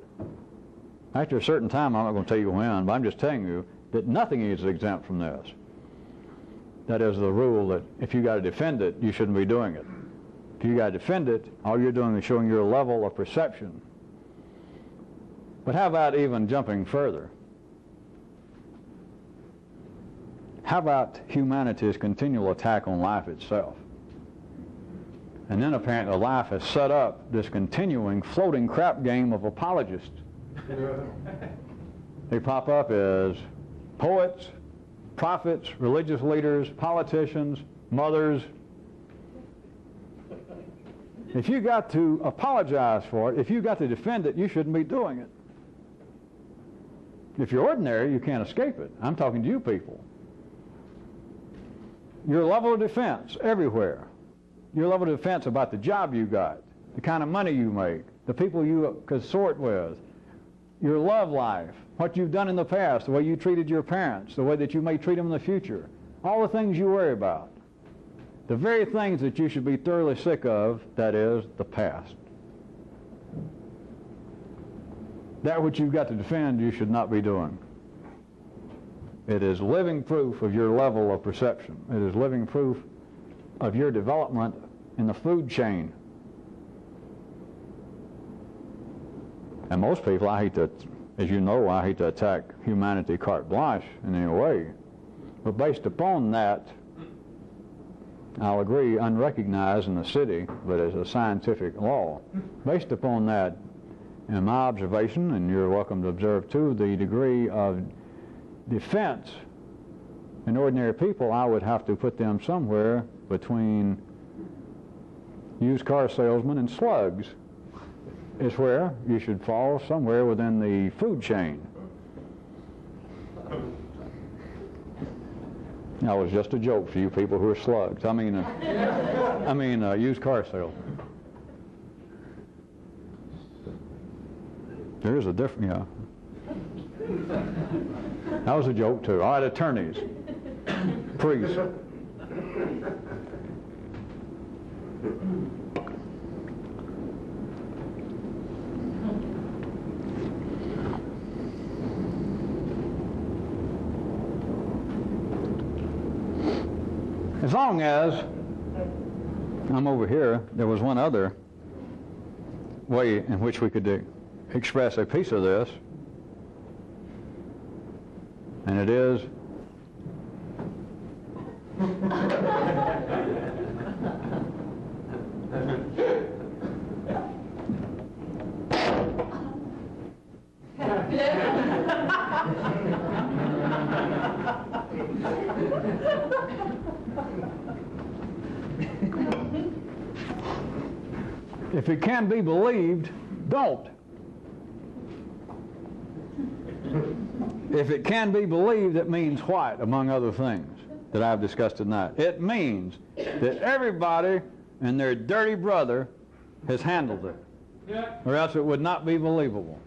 after a certain time, I'm not going to tell you when, but I'm just telling you that nothing is exempt from this. That is the rule that if you got to defend it, you shouldn't be doing it. If you got to defend it, all you're doing is showing your level of perception. But how about even jumping further? How about humanity's continual attack on life itself? And then apparently life has set up this continuing floating crap game of apologists. They pop up as poets, prophets, religious leaders, politicians, mothers. If you got to apologize for it, if you got to defend it, you shouldn't be doing it. If you're ordinary, you can't escape it. I'm talking to you people. Your level of defense everywhere. Your level of defense about the job you got, the kind of money you make, the people you consort with, your love life, what you've done in the past, the way you treated your parents, the way that you may treat them in the future, all the things you worry about. The very things that you should be thoroughly sick of, that is, the past. That which you've got to defend, you should not be doing. It is living proof of your level of perception. It is living proof of your development in the food chain. And most people, as you know, I hate to attack humanity carte blanche in any way. But based upon that, I'll agree, unrecognized in the city, but as a scientific law. Based upon that, in my observation, and you're welcome to observe too, the degree of defense in ordinary people, I would have to put them somewhere between used car salesmen and slugs, is where you should fall somewhere within the food chain. That was just a joke for you people who are slugs. I mean used car salesmen. There is a difference, yeah. That was a joke too. All right, attorneys, priests. As long as I'm over here, there was one other way in which we could express a piece of this, and it is if it can be believed, don't. If it can be believed, it means what, among other things that I've discussed tonight? It means that everybody and their dirty brother has handled it, or else it would not be believable.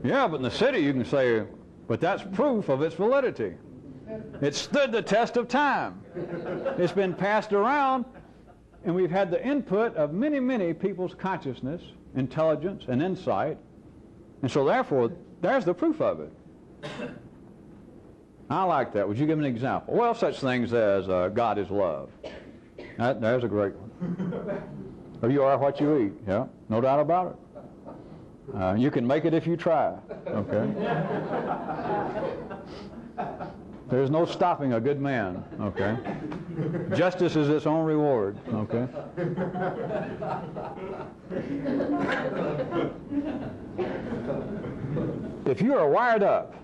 Yeah, but in the city you can say, but that's proof of its validity. It stood the test of time. It's been passed around, and we've had the input of many, many people's consciousness, intelligence, and insight, and so therefore, there's the proof of it. I like that. Would you give me an example? Well, such things as God is love. There's a great one. Or you are what you eat. Yeah, no doubt about it. You can make it if you try. Okay. There's no stopping a good man. Okay. Justice is its own reward. Okay. If you are wired up,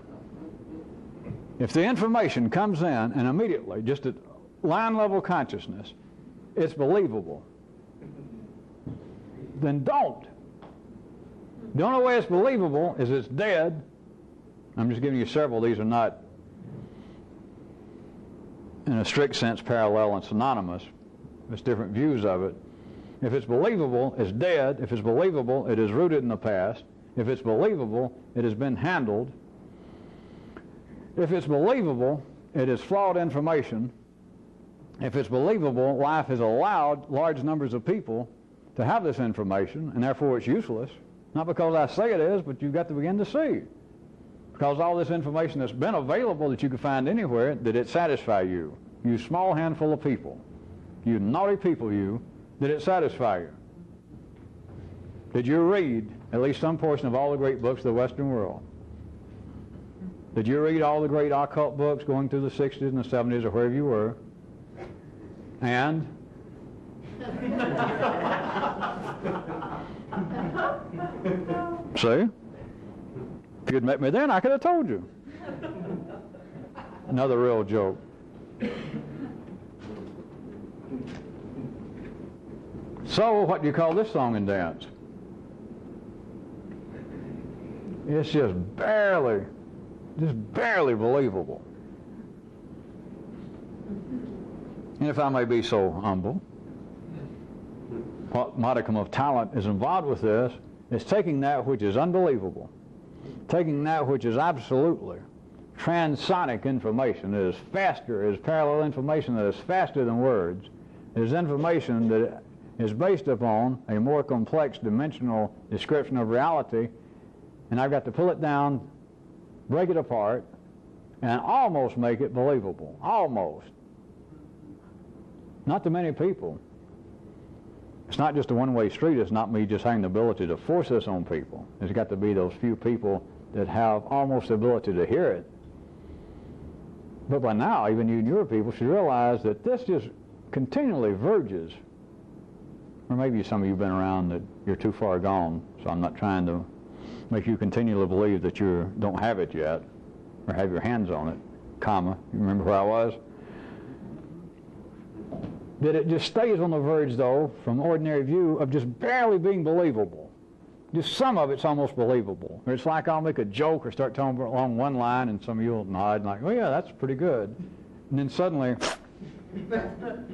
if the information comes in and immediately, just at line level consciousness, it's believable, then don't. The only way it's believable is it's dead. I'm just giving you several. These are not, in a strict sense, parallel and synonymous. There's different views of it. If it's believable, it's dead. If it's believable, it is rooted in the past. If it's believable, it has been handled. If it's believable, it is flawed information. If it's believable, life has allowed large numbers of people to have this information, and therefore it's useless. Not because I say it is, but you've got to begin to see. Because all this information that's been available that you can find anywhere, did it satisfy you? You small handful of people. You naughty people, you. Did it satisfy you? Did you read at least some portion of all the great books of the Western world? Did you read all the great occult books going through the 60s and the 70s or wherever you were? And? See? If you'd met me then, I could have told you. Another real joke. So what do you call this song and dance? It's just barely believable. And if I may be so humble, what modicum of talent is involved with this is taking that which is unbelievable, taking that which is absolutely transonic information that is faster, is parallel information that is faster than words, is information that is based upon a more complex dimensional description of reality, and I've got to pull it down, break it apart, and almost make it believable. Almost. Not to many people. It's not just a one-way street. It's not me just having the ability to force this on people. There's got to be those few people that have almost the ability to hear it. But by now, even you newer people should realize that this just continually verges. Or maybe some of you have been around that you're too far gone, so I'm not trying to make you continually believe that you don't have it yet or have your hands on it, comma. You remember where I was? That it just stays on the verge, though, from ordinary view, of just barely being believable. Just some of it's almost believable. Or it's like I'll make a joke or start telling along one line, and some of you will nod like, oh yeah, that's pretty good. And then suddenly, and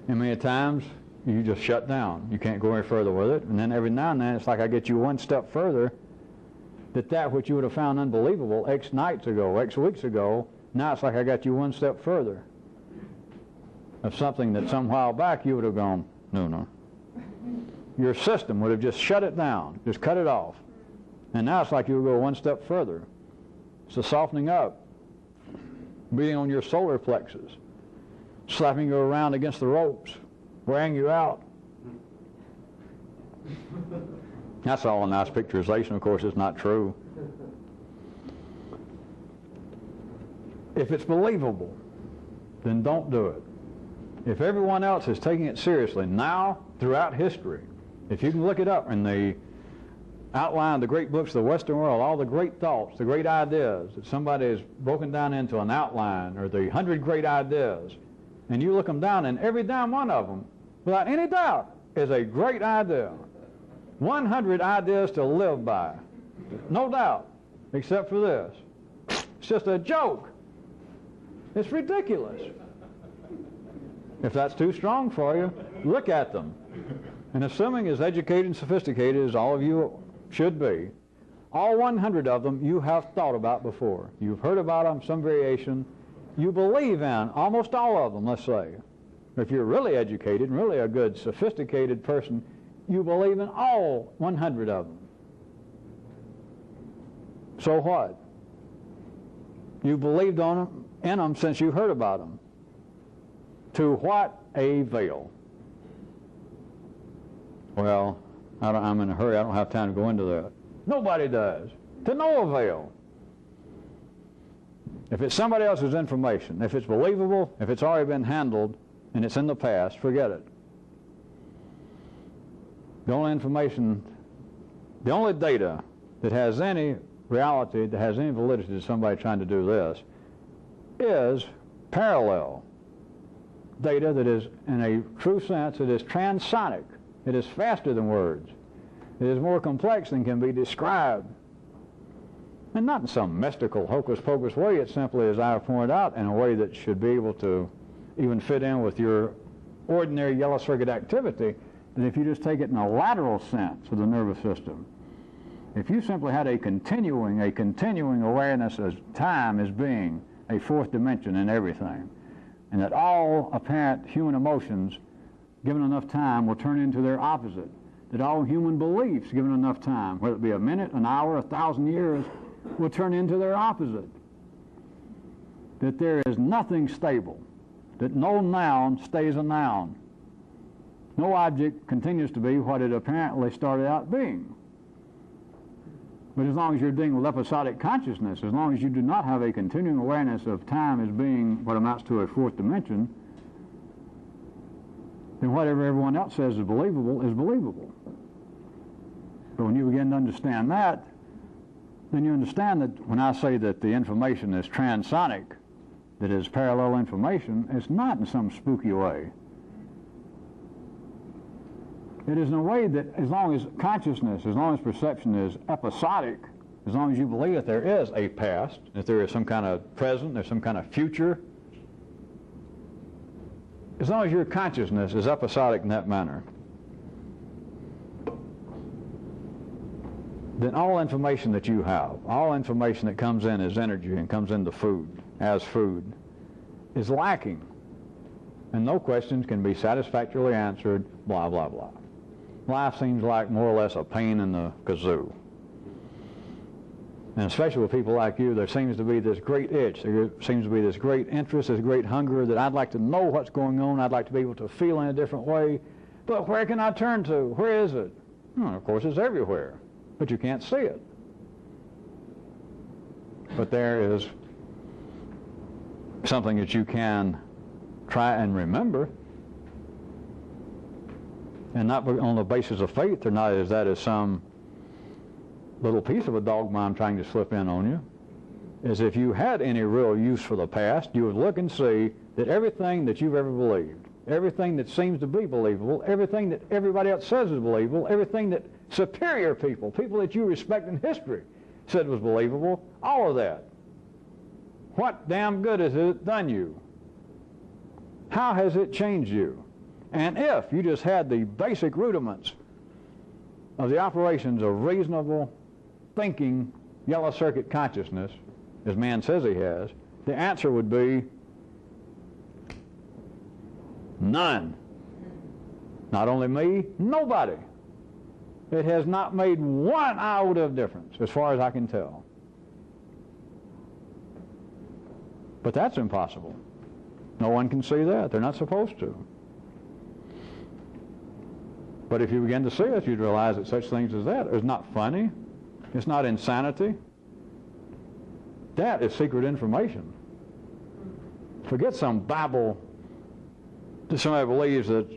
many times, you just shut down. You can't go any further with it. And then every now and then, it's like I get you one step further, that which you would have found unbelievable X nights ago, X weeks ago, now it's like I got you one step further of something that some while back you would have gone, no. Your system would have just shut it down, just cut it off. And now it's like you would go one step further. It's a softening up, beating on your solar plexus, slapping you around against the ropes, wearing you out. That's all a nice picturization. Of course, it's not true. If it's believable, then don't do it. If everyone else is taking it seriously now, throughout history, if you can look it up in the outline of the great books of the Western world, all the great thoughts, the great ideas that somebody has broken down into an outline, or the 100 great ideas, and you look them down, and every damn one of them, without any doubt, is a great idea. 100 ideas to live by. No doubt, except for this. It's just a joke. It's ridiculous. If that's too strong for you, look at them. And assuming as educated and sophisticated as all of you should be, all 100 of them you have thought about before. You've heard about them, some variation. You believe in almost all of them, let's say. If you're really educated and really a good, sophisticated person, you believe in all 100 of them. So what? You believed in them since you heard about them. To what avail? Well, I'm in a hurry. I don't have time to go into that. Nobody does. To no avail. If it's somebody else's information, if it's believable, if it's already been handled, and it's in the past, forget it. The only information, the only data that has any reality, that has any validity to somebody trying to do this, is parallel data that is, in a true sense, it is transonic. It is faster than words. It is more complex than can be described. And not in some mystical, hocus-pocus way. It's simply, as I have pointed out, in a way that should be able to even fit in with your ordinary yellow circuit activity, that if you just take it in a lateral sense of the nervous system, if you simply had a continuing awareness as time as being a fourth dimension in everything, and that all apparent human emotions, given enough time, will turn into their opposite, that all human beliefs, given enough time, whether it be a minute, an hour, 1,000 years, will turn into their opposite, that there is nothing stable, that no noun stays a noun. No object continues to be what it apparently started out being. But as long as you're dealing with episodic consciousness, as long as you do not have a continuing awareness of time as being what amounts to a fourth dimension, then whatever everyone else says is believable is believable. But when you begin to understand that, then you understand that when I say that the information is transonic, that is parallel information, it's not in some spooky way. It is in a way that as long as consciousness, as long as perception is episodic, as long as you believe that there is a past, that there is some kind of present, there's some kind of future, as long as your consciousness is episodic in that manner, then all information that you have, all information that comes in as energy and comes into food, as food, is lacking. And no questions can be satisfactorily answered, blah, blah, blah. Life seems like more or less a pain in the kazoo. And especially with people like you, there seems to be this great itch, there seems to be this great interest, this great hunger that I'd like to know what's going on, I'd like to be able to feel in a different way, but where can I turn to? Where is it? Of course it's everywhere, but you can't see it. But there is something that you can try and remember, and not on the basis of faith, or not as that is some little piece of a dogma I'm trying to slip in on you, is if you had any real use for the past, you would look and see that everything that you've ever believed, everything that seems to be believable, everything that everybody else says is believable, everything that superior people, people that you respect in history, said was believable, all of that, what damn good has it done you? How has it changed you? And if you just had the basic rudiments of the operations of reasonable thinking yellow circuit consciousness, as man says he has, the answer would be none. Not only me, nobody. It has not made one iota of difference, as far as I can tell. But that's impossible. No one can see that. They're not supposed to. But if you begin to see it, you'd realize that such things as that is not funny. It's not insanity. That is secret information. Forget some babble that somebody believes that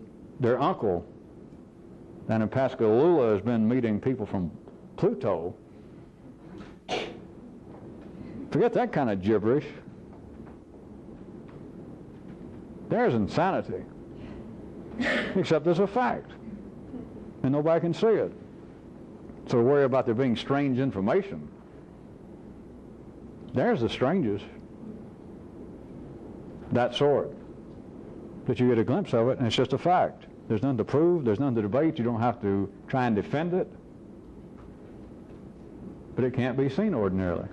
their uncle down in Pascagoula has been meeting people from Pluto. Forget that kind of gibberish. There's insanity. Except there's a fact. And nobody can see it. So worry about there being strange information. There's the strangest. That sort. That you get a glimpse of it, and it's just a fact. There's none to prove, there's none to debate, you don't have to try and defend it. But it can't be seen ordinarily.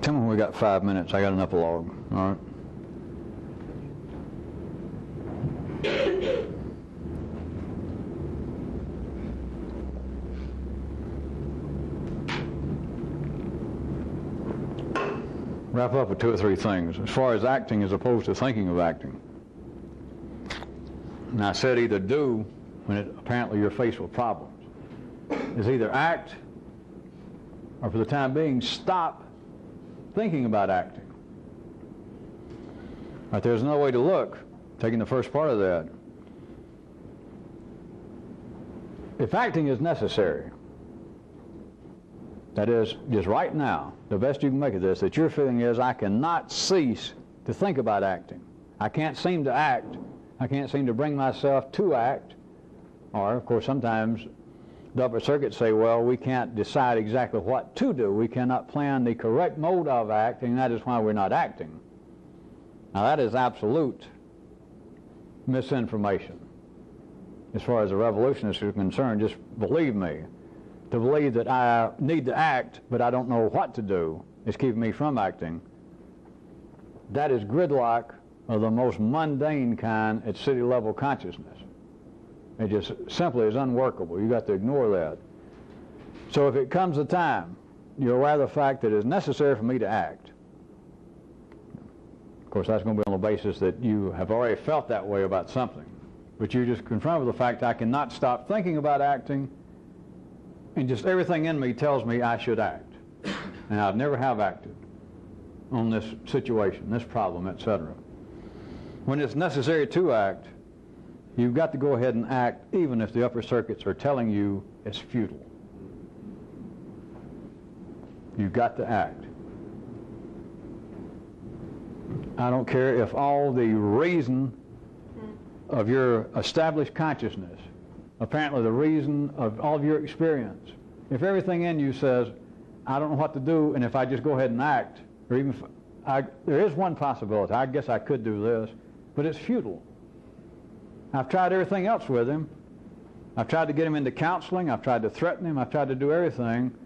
Tell me when we got 5 minutes. I got an epilogue. All right. Wrap up with 2 or 3 things. As far as acting as opposed to thinking of acting. And I said either do when apparently you're faced with problems. Is either act or for the time being stop thinking about acting. Right, there's another way to look, taking the first part of that. If acting is necessary, that is, just right now, the best you can make of this, that your feeling is, I cannot cease to think about acting. I can't seem to act. I can't seem to bring myself to act. Or, of course, sometimes the upper circuits say, well, we can't decide exactly what to do. We cannot plan the correct mode of acting, that is why we're not acting. Now, that is absolute misinformation. As far as the revolutionists are concerned, just believe me. To believe that I need to act, but I don't know what to do, is keeping me from acting. That is gridlock of the most mundane kind at city level consciousness. It just simply is unworkable. You've got to ignore that. So if it comes a time, you're aware of the fact that it's necessary for me to act. Of course, that's going to be on the basis that you have already felt that way about something. But you just confront with the fact I cannot stop thinking about acting, and just everything in me tells me I should act. and I never have acted on this situation, this problem, etc. When it's necessary to act, you've got to go ahead and act even if the upper circuits are telling you it's futile. You've got to act. I don't care if all the reason of your established consciousness, apparently the reason of all of your experience, if everything in you says, I don't know what to do, and if I just go ahead and act, or even if there is one possibility, I guess I could do this, but it's futile. I've tried everything else with him. I've tried to get him into counseling. I've tried to threaten him. I've tried to do everything.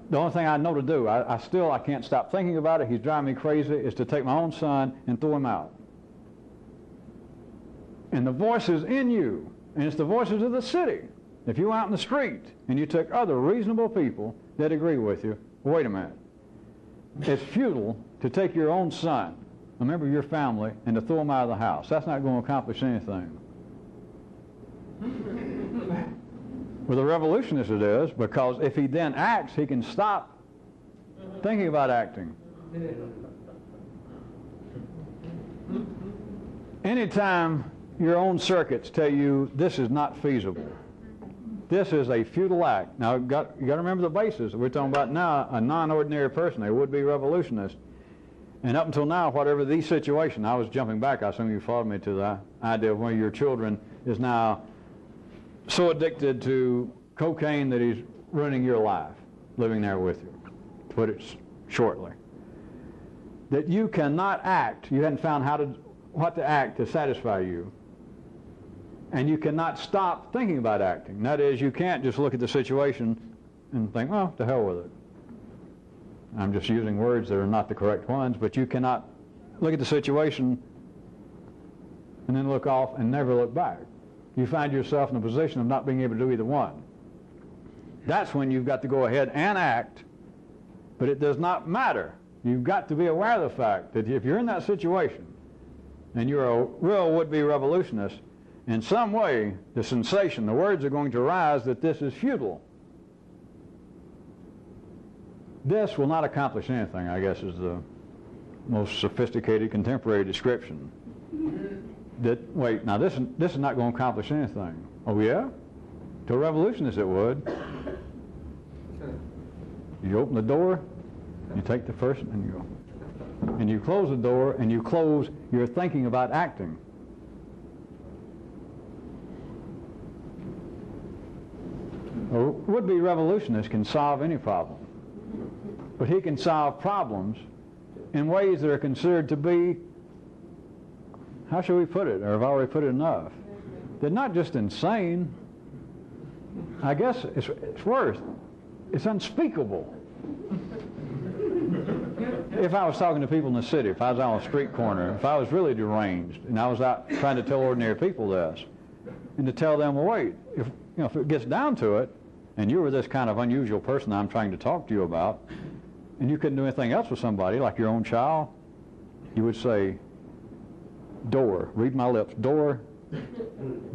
The only thing I know to do, I can't stop thinking about it, he's driving me crazy, is to take my own son and throw him out. And the voices in you, and it's the voices of the city. If you went out in the street and you took other reasonable people that agree with you, wait a minute. It's futile to take your own son, a member of your family, and to throw him out of the house. That's not going to accomplish anything. With a revolutionist it is, because if he then acts, he can stop thinking about acting. Anytime your own circuits tell you this is not feasible, this is a futile act. Now, you got to remember the basis. We're talking about now a non-ordinary person, a would-be revolutionist. And up until now, whatever the situation, I was jumping back, I assume you followed me to the idea of one of your children is now so addicted to cocaine that he's ruining your life, living there with you, to put it shortly. That you cannot act, you hadn't found what to act to satisfy you. And you cannot stop thinking about acting. That is, you can't just look at the situation and think, well, to hell with it. I'm just using words that are not the correct ones, but you cannot look at the situation and then look off and never look back. You find yourself in a position of not being able to do either one. That's when you've got to go ahead and act, but it does not matter. You've got to be aware of the fact that if you're in that situation and you're a real would-be revolutionist, in some way, the sensation, the words are going to rise that this is futile. This will not accomplish anything, I guess, is the most sophisticated contemporary description. That, wait, now this is not going to accomplish anything. Oh, yeah? To a revolutionist it would. You open the door, you take the first, and you close the door, and you close your thinking about acting. A would-be revolutionist can solve any problem, but he can solve problems in ways that are considered to be, how shall we put it, or have I already put it enough? They're not just insane. I guess it's worse. It's unspeakable. If I was talking to people in the city, if I was out on a street corner, if I was really deranged, and I was out trying to tell ordinary people this, and to tell them, well, wait, if it gets down to it, and you were this kind of unusual person I'm trying to talk to you about, and you couldn't do anything else with somebody, like your own child, you would say, door, read my lips, door,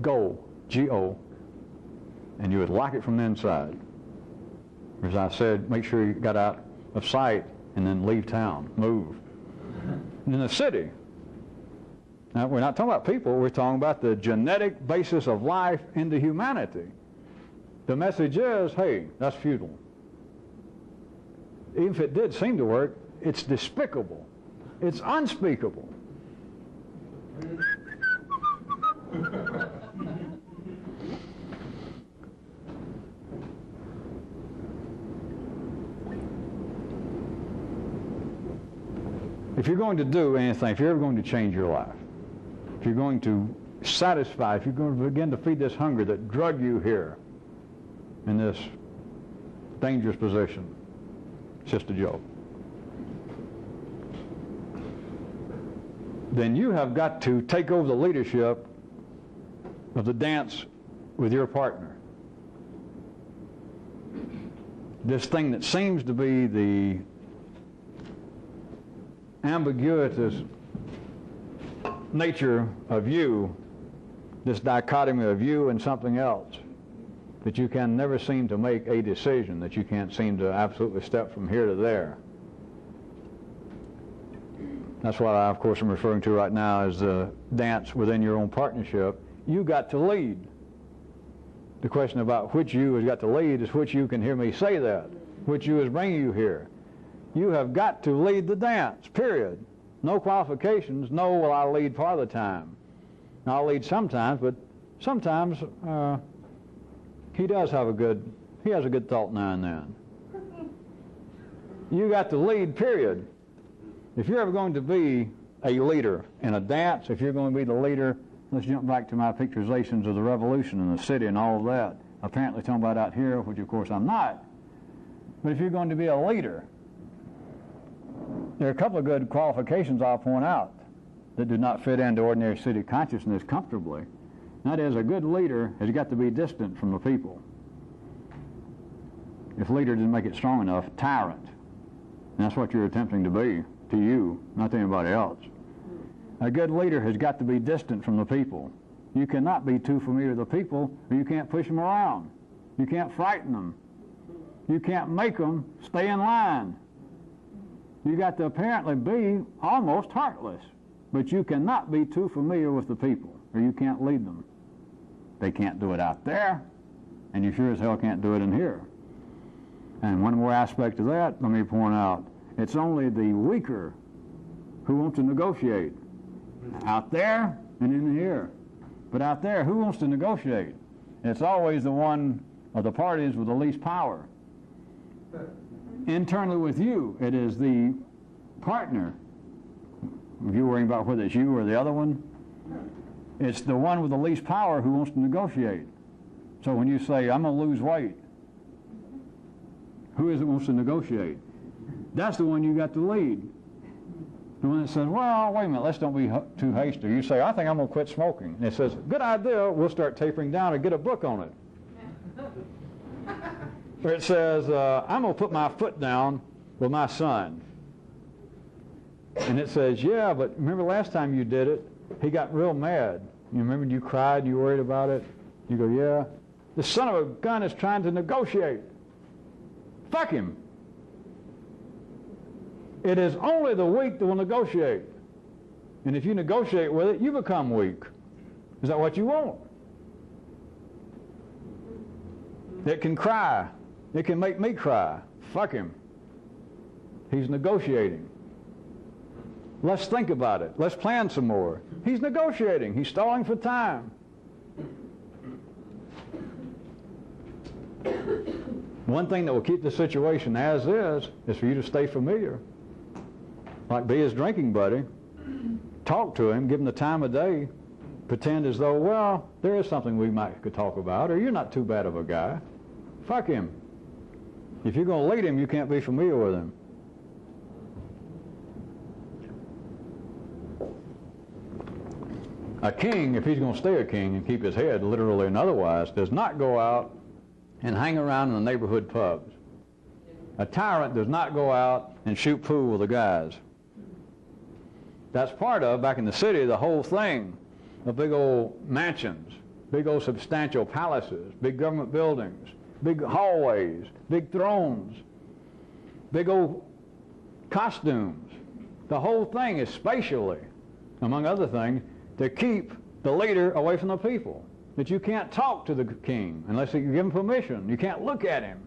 go, G-O, and you would lock it from the inside. As I said, make sure you got out of sight and then leave town, move. And in the city, now we're not talking about people, we're talking about the genetic basis of life into humanity. The message is, hey, that's futile. Even if it did seem to work, it's despicable. It's unspeakable. If you're going to do anything, if you're ever going to change your life, if you're going to satisfy, if you're going to begin to feed this hunger that drug you here in this dangerous position, it's just a joke, then you have got to take over the leadership of the dance with your partner. This thing that seems to be the ambiguous nature of you, this dichotomy of you and something else, that you can never seem to make a decision, that you can't seem to absolutely step from here to there. That's what I, of course, am referring to right now as the dance within your own partnership. You got to lead. The question about which you has got to lead is which you can hear me say that. Which you is bringing you here. You have got to lead the dance, period. No qualifications. No, well, I'll lead part of the time. I'll lead sometimes, but sometimes he has a good thought now and then. You got to lead, period. If you're ever going to be a leader in a dance, if you're going to be the leader, let's jump back to my picturizations of the revolution in the city and all of that. Apparently talking about out here, which of course I'm not. But if you're going to be a leader, there are a couple of good qualifications I'll point out that do not fit into ordinary city consciousness comfortably. That is, a good leader has got to be distant from the people. If leader didn't make it strong enough, tyrant. And that's what you're attempting to be, to you, not to anybody else. A good leader has got to be distant from the people. You cannot be too familiar with the people, or you can't push them around. You can't frighten them. You can't make them stay in line. You got to apparently be almost heartless, but you cannot be too familiar with the people, or you can't lead them. They can't do it out there, and you sure as hell can't do it in here. And one more aspect of that, let me point out, it's only the weaker who want to negotiate. Out there and in here. But out there, who wants to negotiate? It's always the one of the parties with the least power. Internally with you, it is the partner. If you're worrying about whether it's you or the other one, it's the one with the least power who wants to negotiate. So when you say, I'm going to lose weight, who is it who wants to negotiate? That's the one you got to lead. The one that says, well, wait a minute, let's don't be too hasty. You say, I think I'm going to quit smoking. And it says, good idea, we'll start tapering down and get a book on it. Or it says, I'm going to put my foot down with my son. And it says, yeah, but remember last time you did it, he got real mad. You remember you cried, you worried about it? You go, yeah. The son of a gun is trying to negotiate. Fuck him. It is only the weak that will negotiate. And if you negotiate with it, you become weak. Is that what you want? It can cry. It can make me cry. Fuck him. He's negotiating. Let's think about it. Let's plan some more. He's negotiating. He's stalling for time. One thing that will keep the situation as is for you to stay familiar. Like be his drinking buddy. Talk to him. Give him the time of day. Pretend as though, well, there is something we could talk about, or you're not too bad of a guy. Fuck him. If you're going to lead him, you can't be familiar with him. A king, if he's going to stay a king and keep his head, literally and otherwise, does not go out and hang around in the neighborhood pubs. A tyrant does not go out and shoot pool with the guys. That's part of, back in the city, the whole thing of big old mansions, big old substantial palaces, big government buildings, big hallways, big thrones, big old costumes. The whole thing is spatially, among other things, to keep the leader away from the people. That you can't talk to the king unless you give him permission. You can't look at him.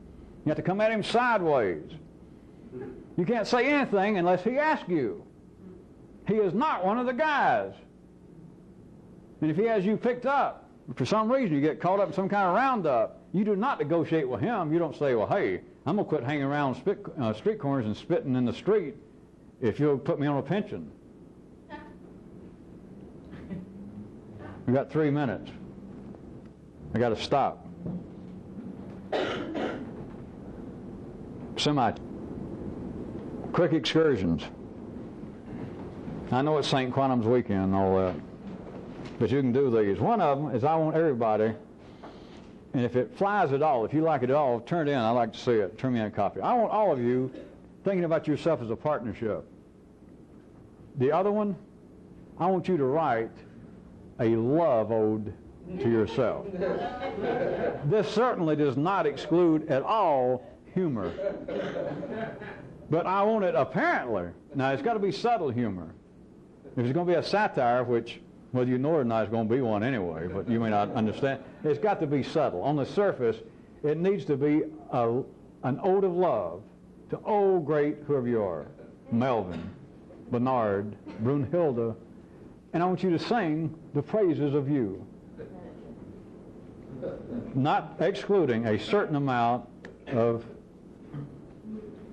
You have to come at him sideways. You can't say anything unless he asks you. He is not one of the guys. And if he has you picked up, for some reason you get caught up in some kind of roundup, you do not negotiate with him. You don't say, well, hey, I'm going to quit hanging around street corners and spitting in the street if you'll put me on a pension. We got 3 minutes. I got to stop. Quick excursions. I know it's St. Quantum's weekend and all that, but you can do these. One of them is I want everybody, and if it flies at all, if you like it at all, turn it in. I'd like to see it. Turn me in a copy. I want all of you thinking about yourself as a partnership. The other one, I want you to write a love ode to yourself. This certainly does not exclude at all humor. But I want it apparently. Now, it's got to be subtle humor. If it's going to be a satire, which whether you know it or not, it's going to be one anyway, but you may not understand, it's got to be subtle. On the surface, it needs to be an ode of love to, oh, great, whoever you are, Melvin, Bernard, Brunhilde, and I want you to sing the praises of you. Not excluding a certain amount of,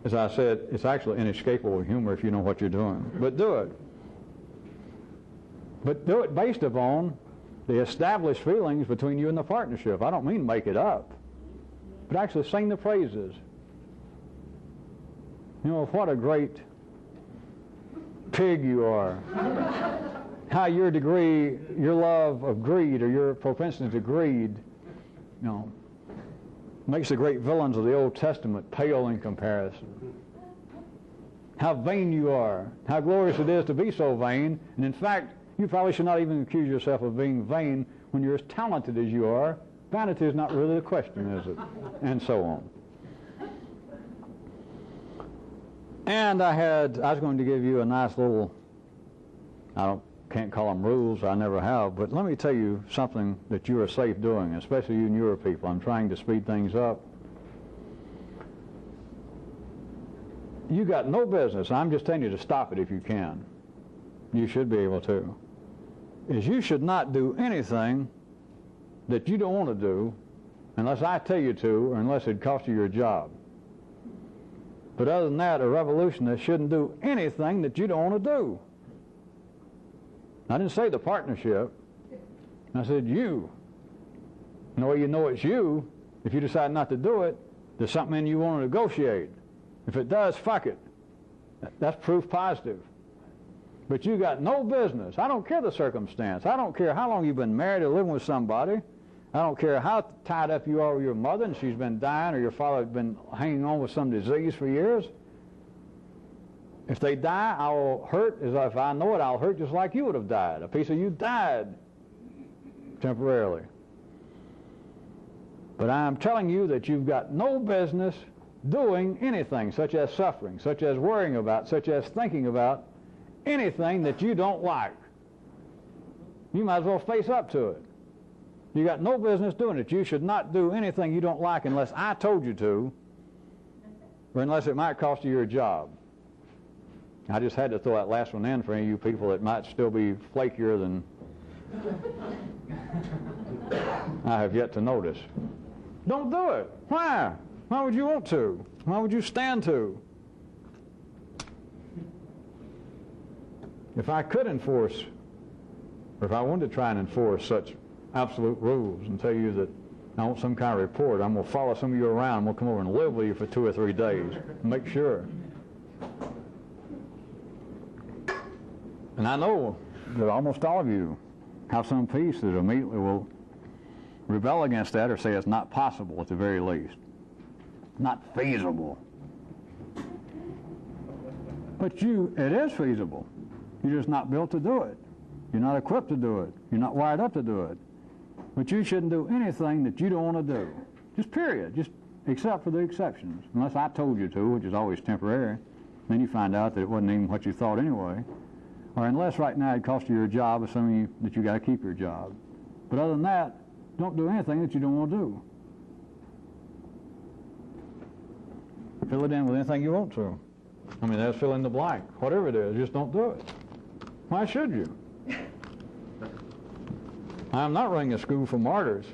as I said, it's actually inescapable humor if you know what you're doing. But do it. But do it based upon the established feelings between you and the partnership. I don't mean make it up, but actually sing the praises. You know, what a great pig you are. How your love of greed, or your propensity to greed, you know, makes the great villains of the Old Testament pale in comparison. How vain you are. How glorious it is to be so vain. And in fact, you probably should not even accuse yourself of being vain when you're as talented as you are. Vanity is not really the question, is it? And so on. And I was going to give you a nice little, can't call them rules, I never have, but let me tell you something that you are safe doing, especially you newer people. I'm trying to speed things up. You got no business, I'm just telling you to stop it if you can. You should be able to. Is you should not do anything that you don't want to do unless I tell you to, or unless it costs you your job. But other than that, a revolutionist shouldn't do anything that you don't want to do. I didn't say the partnership. I said you. And the way you know it's you, if you decide not to do it, there's something in you want to negotiate. If it does, fuck it. That's proof positive. But you got no business. I don't care the circumstance. I don't care how long you've been married or living with somebody. I don't care how tied up you are with your mother and she's been dying, or your father's been hanging on with some disease for years. If they die, I will hurt as if I know it. I'll hurt just like you would have died. A piece of you died temporarily. But I'm telling you that you've got no business doing anything such as suffering, such as worrying about, such as thinking about anything that you don't like. You might as well face up to it. You got no business doing it. You should not do anything you don't like unless I told you to, or unless it might cost you your job. I just had to throw that last one in for any of you people that might still be flakier than I have yet to notice. Don't do it. Why? Why would you want to? Why would you stand to? If I could enforce, or if I wanted to try and enforce such absolute rules and tell you that I want some kind of report, I'm going to follow some of you around, I'm going to come over and live with you for 2 or 3 days, make sure. And I know that almost all of you have some piece that immediately will rebel against that, or say it's not possible at the very least. Not feasible. But it is feasible. You're just not built to do it. You're not equipped to do it. You're not wired up to do it. But you shouldn't do anything that you don't want to do. Just period. Just except for the exceptions. Unless I told you to, which is always temporary. Then you find out that it wasn't even what you thought anyway. Or unless right now it cost you your job, assuming that you got to keep your job. But other than that, don't do anything that you don't want to do. Fill it in with anything you want to. I mean, that's fill in the blank. Whatever it is, just don't do it. Why should you? I'm not running a school for martyrs.